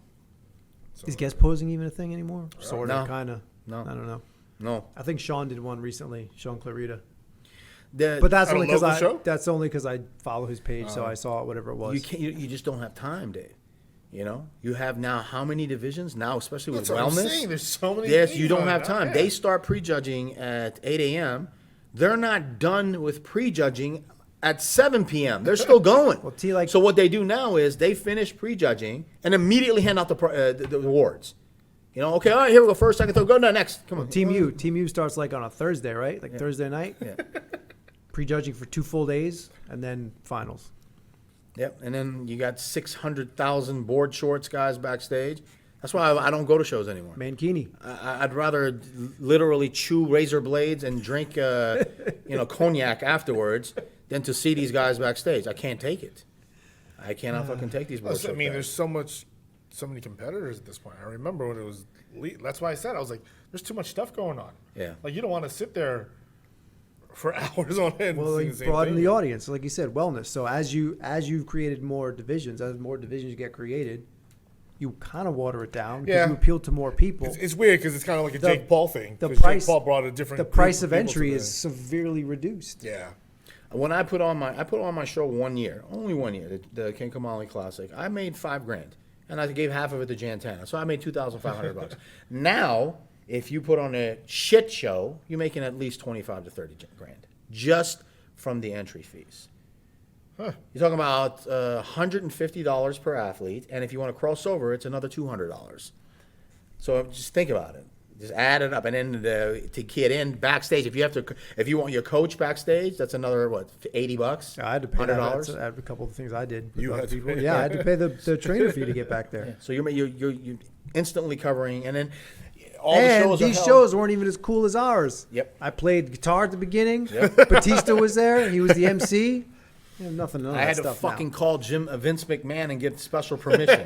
So, Is guest posing even a thing anymore? Sort of, No. kind of. No. I don't know. No. I think Sean did one recently, Sean Clarita. The- But that's At a only because local show? that's only because I follow his page, so I saw it, whatever it was. You can't. You just don't have time, Dave. You have now how many divisions now, especially with That's what I'm wellness. saying. There's so many. Yes, things you don't on have it. time. Yeah. They start prejudging at 8 a.m. They're not done with prejudging at 7 p.m. They're still going. Well, T, like- so what they do now is they finish prejudging and immediately hand out the awards. Okay, all right, here we go. First, second, third. Go to next. Come on. Team U starts like on a Thursday, right? Like Thursday night. Yeah. Prejudging for 2 full days, and then finals. Yep. And then you got 600,000 board shorts guys backstage. That's why I don't go to shows anymore. Mankini. I'd rather literally chew razor blades and drink, cognac afterwards than to see these guys backstage. I can't take it. I cannot fucking take these bullshit. I mean, there's so many competitors at this point. I remember when it was. That's why I said I was like, "There's too much stuff going on." Yeah. Like you don't want to sit there for hours on end. Well, seeing you the same broaden thing. the audience, like you said, wellness. So as you've created more divisions, as more divisions get created, you kind of water it down because Yeah. you appeal to more people. It's weird because it's kind of like a The- Jake Paul thing. the 'cause price- Jake Paul brought a different. The group price of people entry to is severely reduced. Yeah. When I put on my show 1 year, only 1 year, the King Kamali Classic, I made $5,000, and I gave half of it to Jantana, so I made $2,500. Now, if you put on a shit show, you're making at least 25 to 30 grand just from the entry fees. Huh. You're talking about $150 per athlete, and if you want to cross over, it's another $200. So just think about it. Just add it up, and then to get in backstage, if you want your coach backstage, that's another $80. I had to pay $100. I had a couple of things I did. You had to pay. Yeah, I had to pay the trainer fee to get back there. So you're instantly covering, and then all the And shows. these are held. shows weren't even as cool as ours. Yep. I played guitar at the beginning. Batista was there. He was the MC. Nothing. None of I that had to stuff fucking now. call Vince McMahon and get special permission.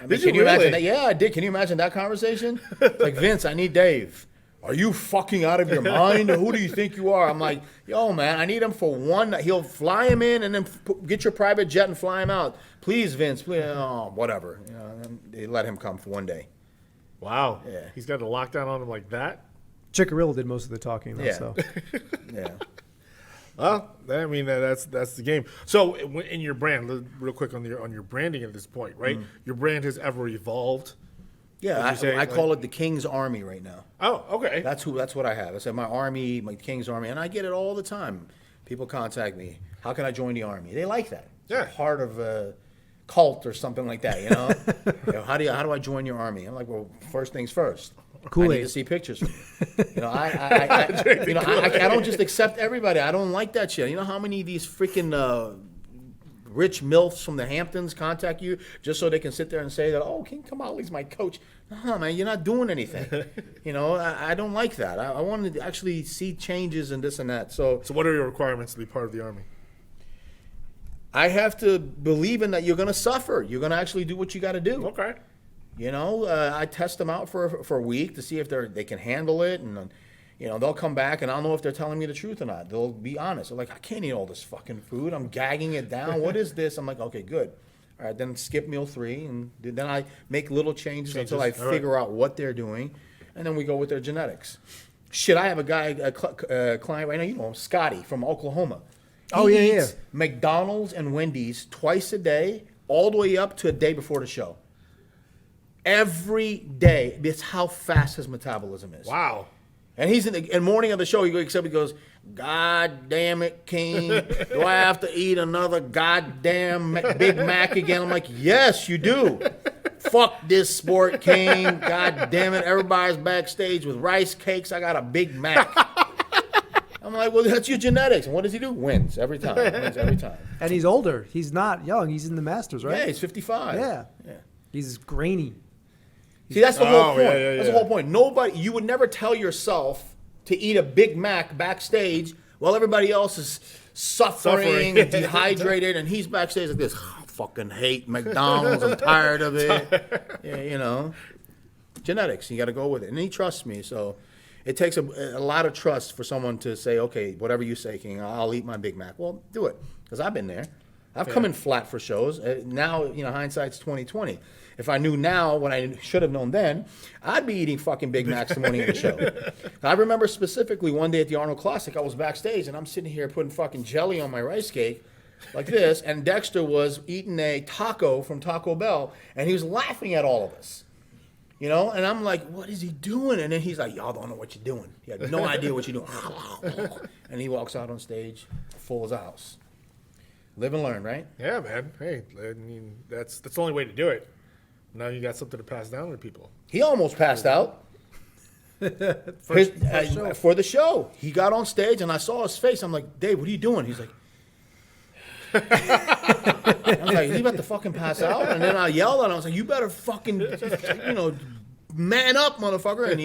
Did Can you you imagine really? that? Yeah, I did. Can you imagine that conversation? Like, Vince, I need Dave. Are you fucking out of your mind? Who do you think you are? I'm like, yo, man, I need him for one night. He'll fly him in and then get your private jet and fly him out. Please, Vince, please. Oh, whatever. You know, and they let him come for one day. Wow. Yeah. He's got a lockdown on him like that. Chickarilla did most of the talking, though. Yeah. So Yeah. Well, I mean that's the game. So in your brand, real quick on your branding at this point, right? Your brand has ever evolved. Yeah, you say, I call it the King's Army right now. Oh, okay. That's what I have. I said my army, my King's Army, and I get it all the time. People contact me. How can I join the army? They like that. It's Yeah. part of a cult or something like that. You know, how do I join your army? I'm like, well, first things first. I need Kool-Aid. to see pictures from you. You know, I don't just accept everybody. I don't like that shit. You know how many of these freaking rich MILFs from the Hamptons contact you just so they can sit there and say that, oh, King Kamali's my coach. No, man, you're not doing anything. You know, I don't like that. I want to actually see changes and this and that. So So what are your requirements to be part of the army? I have to believe in that you're going to suffer. You're going to actually do what you got to do. Okay. You know, I test them out for a week to see if they can handle it, and you know, they'll come back and I'll know if they're telling me the truth or not. They'll be honest. They're like, I can't eat all this fucking food. I'm gagging it down. What is this? I'm like, okay, good. All right, then skip meal 3, and then I make little changes until I All right. figure out what they're doing, and then we go with their genetics. Shit, I have a guy, a client right now. You know him, Scotty from Oklahoma. Oh, He yeah, eats yeah. McDonald's and Wendy's twice a day, all the way up to a day before the show. Every day. That's how fast his metabolism is. Wow. And he's in the morning of the show, he goes, God damn it, King. Do I have to eat another goddamn Big Mac again? I'm like, yes, you do. Fuck this sport, King. God damn it. Everybody's backstage with rice cakes. I got a Big Mac. I'm like, well, that's your genetics. And what does he do? Wins every time. Wins every time. and he's older. He's not young. He's in the Masters, right? Yeah, he's 55. Yeah. He's grainy. See, that's the whole point. yeah, That's the whole point. You would never tell yourself to eat a Big Mac backstage while everybody else is suffering and dehydrated, and he's backstage like this. I fucking hate McDonald's. I'm tired of it. Yeah, you know, genetics. You got to go with it, and he trusts me. So it takes a lot of trust for someone to say, okay, whatever you say, King, I'll eat my Big Mac. Well, do it, because I've been there. I've come in flat for shows. Now, you know, hindsight's 20/20. If I knew now what I should have known then, I'd be eating fucking Big Macs the morning of the show. I remember specifically one day at the Arnold Classic, I was backstage and I'm sitting here putting fucking jelly on my rice cake like this, and Dexter was eating a taco from Taco Bell, and he was laughing at all of us. You know, and I'm like, what is he doing? And then he's like, y'all don't know what you're doing. You have no idea what you're doing. And he walks out on stage, full as a house. Live and learn, right? Yeah, man. Hey, I mean, that's the only way to do it. Now you got something to pass down to people. He almost passed out. For the show. He got on stage and I saw his face. I'm like, Dave, what are you doing? He's like, I was like, is he about to fucking pass out? And then I yelled at him. I was like, you better fucking, you know, man up, motherfucker. And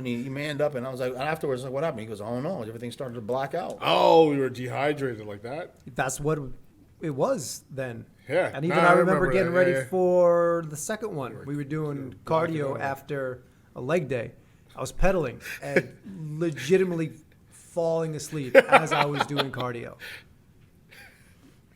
he manned up. And I was like, afterwards, I was like, what happened? He goes, oh no, everything started to black out. Oh, you were dehydrated like that? That's what it was then. Yeah. And even Nah, I I remember remember getting that. ready Yeah. for the second one. We were doing cardio out. after a leg day. I was pedaling and legitimately falling asleep as I was doing cardio.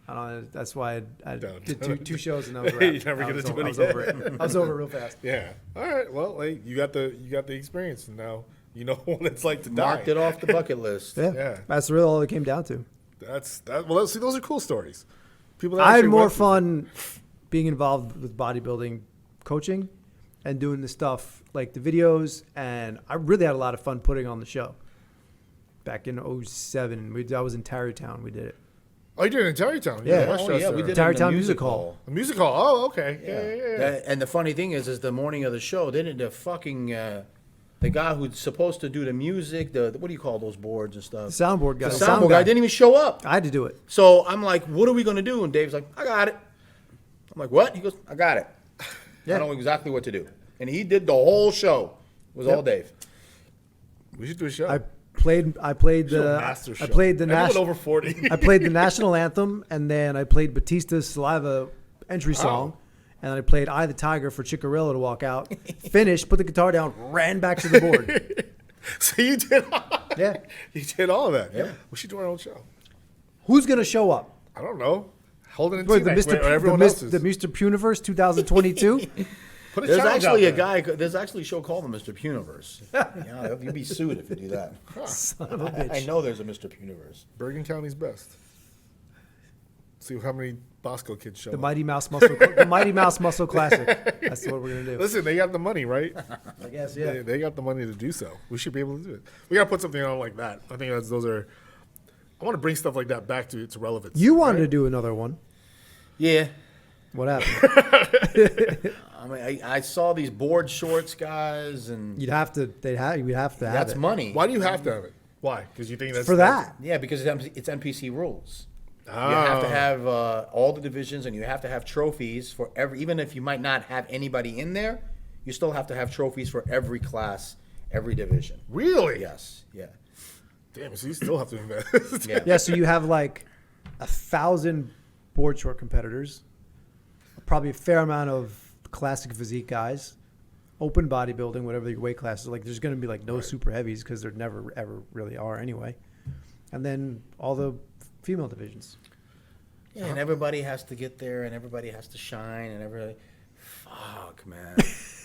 I don't know, that's why I did two shows and that was a wrap. You're never I gonna was do o- I was any- over it. I was over it real fast. Yeah. All right. Well, hey, you got the experience, and now you know what it's like to Marked die. it off the bucket list. Yeah. Yeah. That's really all it came down to. Well, see, those are cool stories. People. That I had actually more went through- fun being involved with bodybuilding coaching and doing the stuff like the videos, and I really had a lot of fun putting on the show. Back in 07, I was in Tarrytown. We did it. Oh, you did it in Tarrytown. Yeah. Oh, yeah, we did it in Tarrytown the Music Hall. A music hall. Oh, okay. Yeah. And the funny thing is the morning of the show, they did a fucking the guy who's supposed to do the music, the what do you call those boards and stuff? The soundboard guy. The The soundboard sound guy guy. didn't even show up. I had to do it. So I'm like, what are we going to do? And Dave's like, I got it. I'm like, what? He goes, I got it. Yeah. I know exactly what to do. And he did the whole show. It was all Dave. We should do a show. I played Do a the master show. I played the Anyone national over 40. I played the national anthem, and then I played Batista's Saliva entry song, and then I played "I the Tiger" for Chickarilla to walk out. Finished, put the guitar down, ran back to the board. So you did. Yeah. You did all of that. Yeah. We should do our own show. Who's gonna show up? I don't know. Holding it Wait, where everyone else is. the Mr. Puniverse 2022. Put a There's challenge actually a out there. guy. There's actually a show called the Mr. Puniverse. Yeah, you'd be sued if you do that. Son of a I bitch. know there's a Mr. Puniverse. Bergen County's best. See how many Bosco kids show The up. Mighty Mouse Muscle Classic. That's what we're gonna do. Listen, they got the money, right? I guess, yeah. They got the money to do so. We should be able to do it. We got to put something on like that. I think those are. I want to bring stuff like that back to its relevance. You wanted to do another one. Yeah. What happened? I mean, I saw these board shorts guys, and We'd have to have that's it. money. Why do you have to have it? Why? Because you think that's For that. Yeah, because it's NPC rules. Oh. You have to have all the divisions, and you have to have trophies for every. Even if you might not have anybody in there, you still have to have trophies for every class, every division. Really? Yes. Yeah. Damn. So you still have to invest. Yeah. Yeah, so you have like 1,000 board short competitors, probably a fair amount of classic physique guys, open bodybuilding, whatever your weight class is. Like, there's going to be like no super heavies because there never ever really are anyway. And then all the female divisions. Yeah, and everybody has to get there, and everybody has to shine, and everybody. Fuck, man.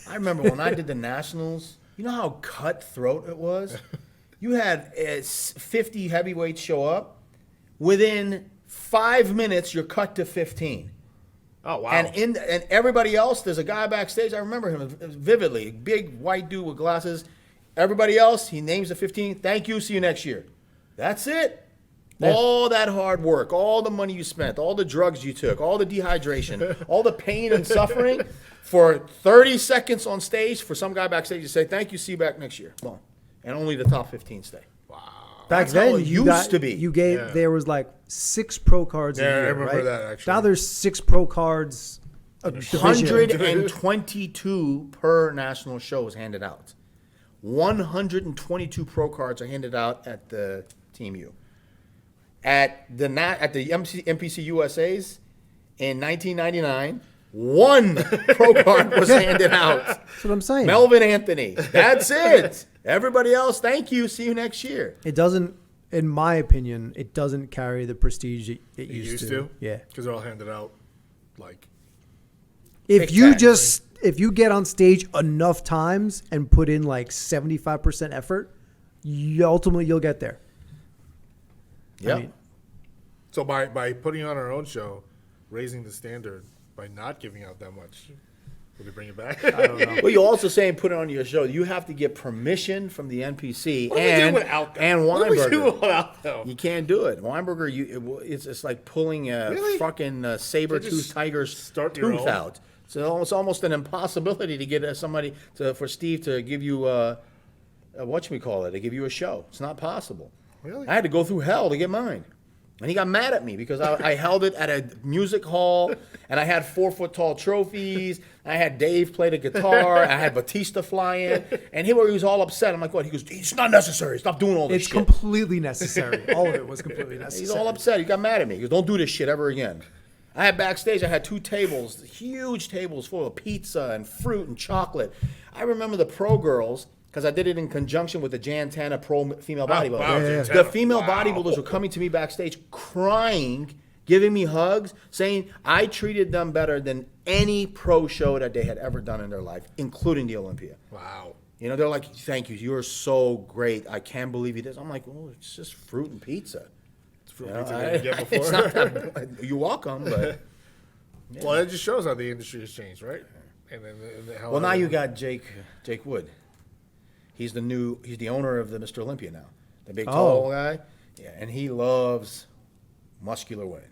I remember when I did the nationals. You know how cutthroat it was. You had 50 heavyweights show up. Within 5 minutes, you're cut to 15. Oh wow. And everybody else, there's a guy backstage. I remember him vividly. Big white dude with glasses. Everybody else, he names the 15. Thank you. See you next year. That's it. Yeah. All that hard work, all the money you spent, all the drugs you took, all the dehydration, all the pain and suffering for 30 seconds on stage for some guy backstage to say, thank you, see you back next year. Boom. And only the top 15 stay. Back That's then, how it you used to be. You gave Yeah. there was like 6 pro cards a Yeah, I year, remember right? that, actually. Now there's 6 pro cards a division. 122 per national show is handed out. 122 pro cards are handed out at the Team U. At the MPC USA's in 1999, 1 pro card was handed out. That's what I'm saying. Melvin Anthony. That's it. Everybody else, thank you. See you next year. It doesn't, in my opinion, it doesn't carry the prestige it You used used to. to? Yeah. Because they're all handed out. Like. If Big you time. if you get on stage enough times and put in like 75% effort, ultimately you'll get there. Yep. I mean, So by putting on our own show, raising the standard by not giving out that much, will they bring it back? I don't know. Well, you're also saying put it on your show. You have to get permission from the NPC What do we do and without them? and What do we do Weinberger. without them? You can't do it. Weinberger, it's like pulling a Really? fucking saber-toothed just tiger's start your tooth own? out. So it's almost an impossibility to get somebody for Steve to give you whatchamacallit, to give you a show. It's not possible. Really? I had to go through hell to get mine. And he got mad at me because I held it at a music hall, and I had 4-foot-tall trophies. I had Dave play the guitar. I had Batista fly in, and he was all upset. I'm like, what? He goes, it's not necessary. Stop doing all this It's shit. completely necessary. All of it was completely necessary. He's all upset. He got mad at me. He goes, don't do this shit ever again. I had backstage, I had 2 tables, huge tables full of pizza and fruit and chocolate. I remember the pro girls, because I did it in conjunction with the Jan Tana pro female bodybuilder. wow, Yeah. Jantana. The female Wow. bodybuilders were coming to me backstage crying, giving me hugs, saying I treated them better than any pro show that they had ever done in their life, including the Olympia. Wow. You know, they're like, thank you, you're so great. I can't believe you did. I'm like, oh, it's just fruit and pizza. It's fruit You know, pizza that you get it's before. not that, you're welcome, but Well, it just shows how the industry has changed, right? And then how well, now you got Jake Wood. He's the owner of the Mr. Olympia now, the big tall guy. Yeah, and he loves muscular women.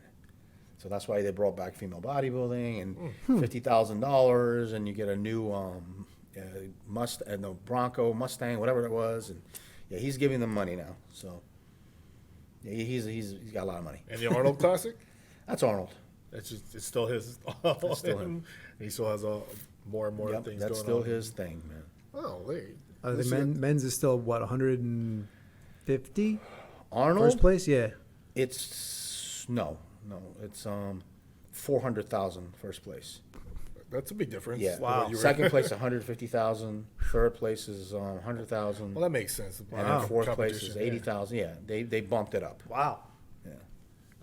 So that's why they brought back female bodybuilding and $50,000, and you get a new the Bronco, Mustang, whatever it was, and yeah, he's giving them money now. So yeah, he's got a lot of money. And the Arnold Classic? That's Arnold. It's still his. That's still him. He still has more and more Yep, things that's going still on. his thing, man. Oh, wait. The men's is still what 150 Arnold, first place. Yeah, it's no, it's 400,000 first place. That's a big difference. Yeah. than Wow. what you were- Second place 150,000. Third place is 100,000. Well, that makes sense. And then fourth place is Competition, 80,000. Yeah, they bumped it up. wow. Yeah.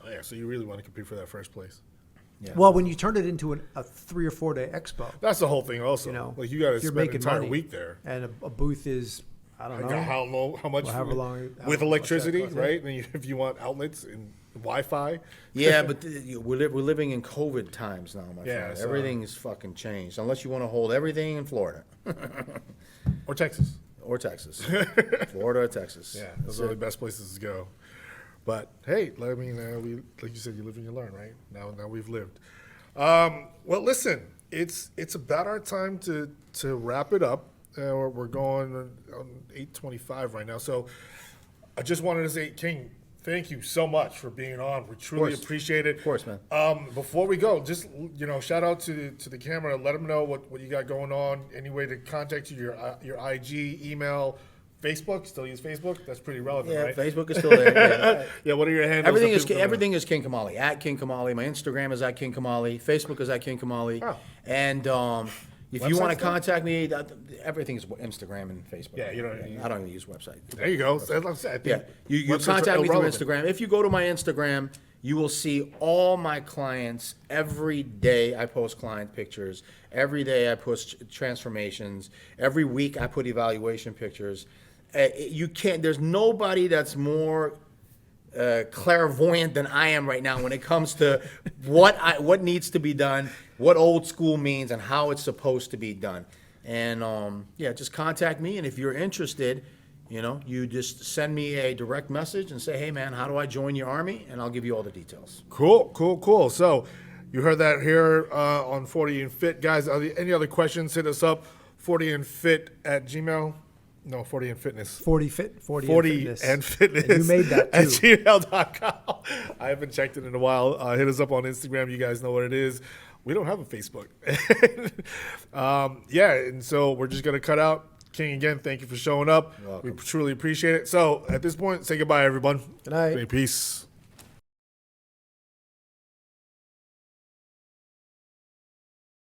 Oh, yeah, so you really want to compete for that first place. Yeah. Well, when you turned it into a 3 or 4 day expo, That's the whole thing also. you know, Like, you got to if you're spend an making entire money, week there. and a booth is I don't know. How much? However long- with however much electricity, that costs, right? And if you want outlets and Wi-Fi. Yeah, but we're living in COVID times now, my Yeah, friend. so- Everything is fucking changed. Unless you want to hold everything in Florida Or Texas. or Texas. Florida or Texus. Yeah, those are the best places to go. But hey, I mean, like you said, you live and you learn, right? Now we've lived. Well, listen, it's about our time to wrap it up. We're going on 8:25 right now, so I just wanted to say, King, thank you so much for being on. We truly course. appreciate it. Of course, man. Before we go, just shout out to the camera. Let them know what you got going on. Any way to contact you? Your IG, email, Facebook. Still use Facebook? That's pretty relevant, Yeah, right? Facebook is still there. Yeah. Yeah. What are your handles? Everything so is people can- everything is King Kamali, at King Kamali. My Instagram is at King Kamali. Facebook is at King Kamali. Oh. And if you want Website to still? contact me, everything is Instagram and Facebook. Yeah, I don't even use website. There you go. So, like I said, I think Yeah, you websites are contact me through irrelevant. Instagram. If you go to my Instagram, you will see all my clients. Every day I post client pictures. Every day I post transformations. Every week I put evaluation pictures. You can't. There's nobody that's more clairvoyant than I am right now when it comes to what needs to be done, what old school means, and how it's supposed to be done. And yeah, just contact me, and if you're interested, you just send me a direct message and say, hey man, how do I join your army? And I'll give you all the details. Cool. So you heard that here on 40 and Fit. Guys, are there any other questions? Hit us up, 40andfit@gmail. No, 40 and Fitness. 40 40 and Fitness. And you made that at too. gmail.com. I haven't checked it in a while. Hit us up on Instagram. You guys know what it is. We don't have a Facebook. Yeah, and so we're just going to cut out. King, again, thank you for showing up. You're welcome. We truly appreciate it. So at this point, say goodbye, everyone. Good night. Peace.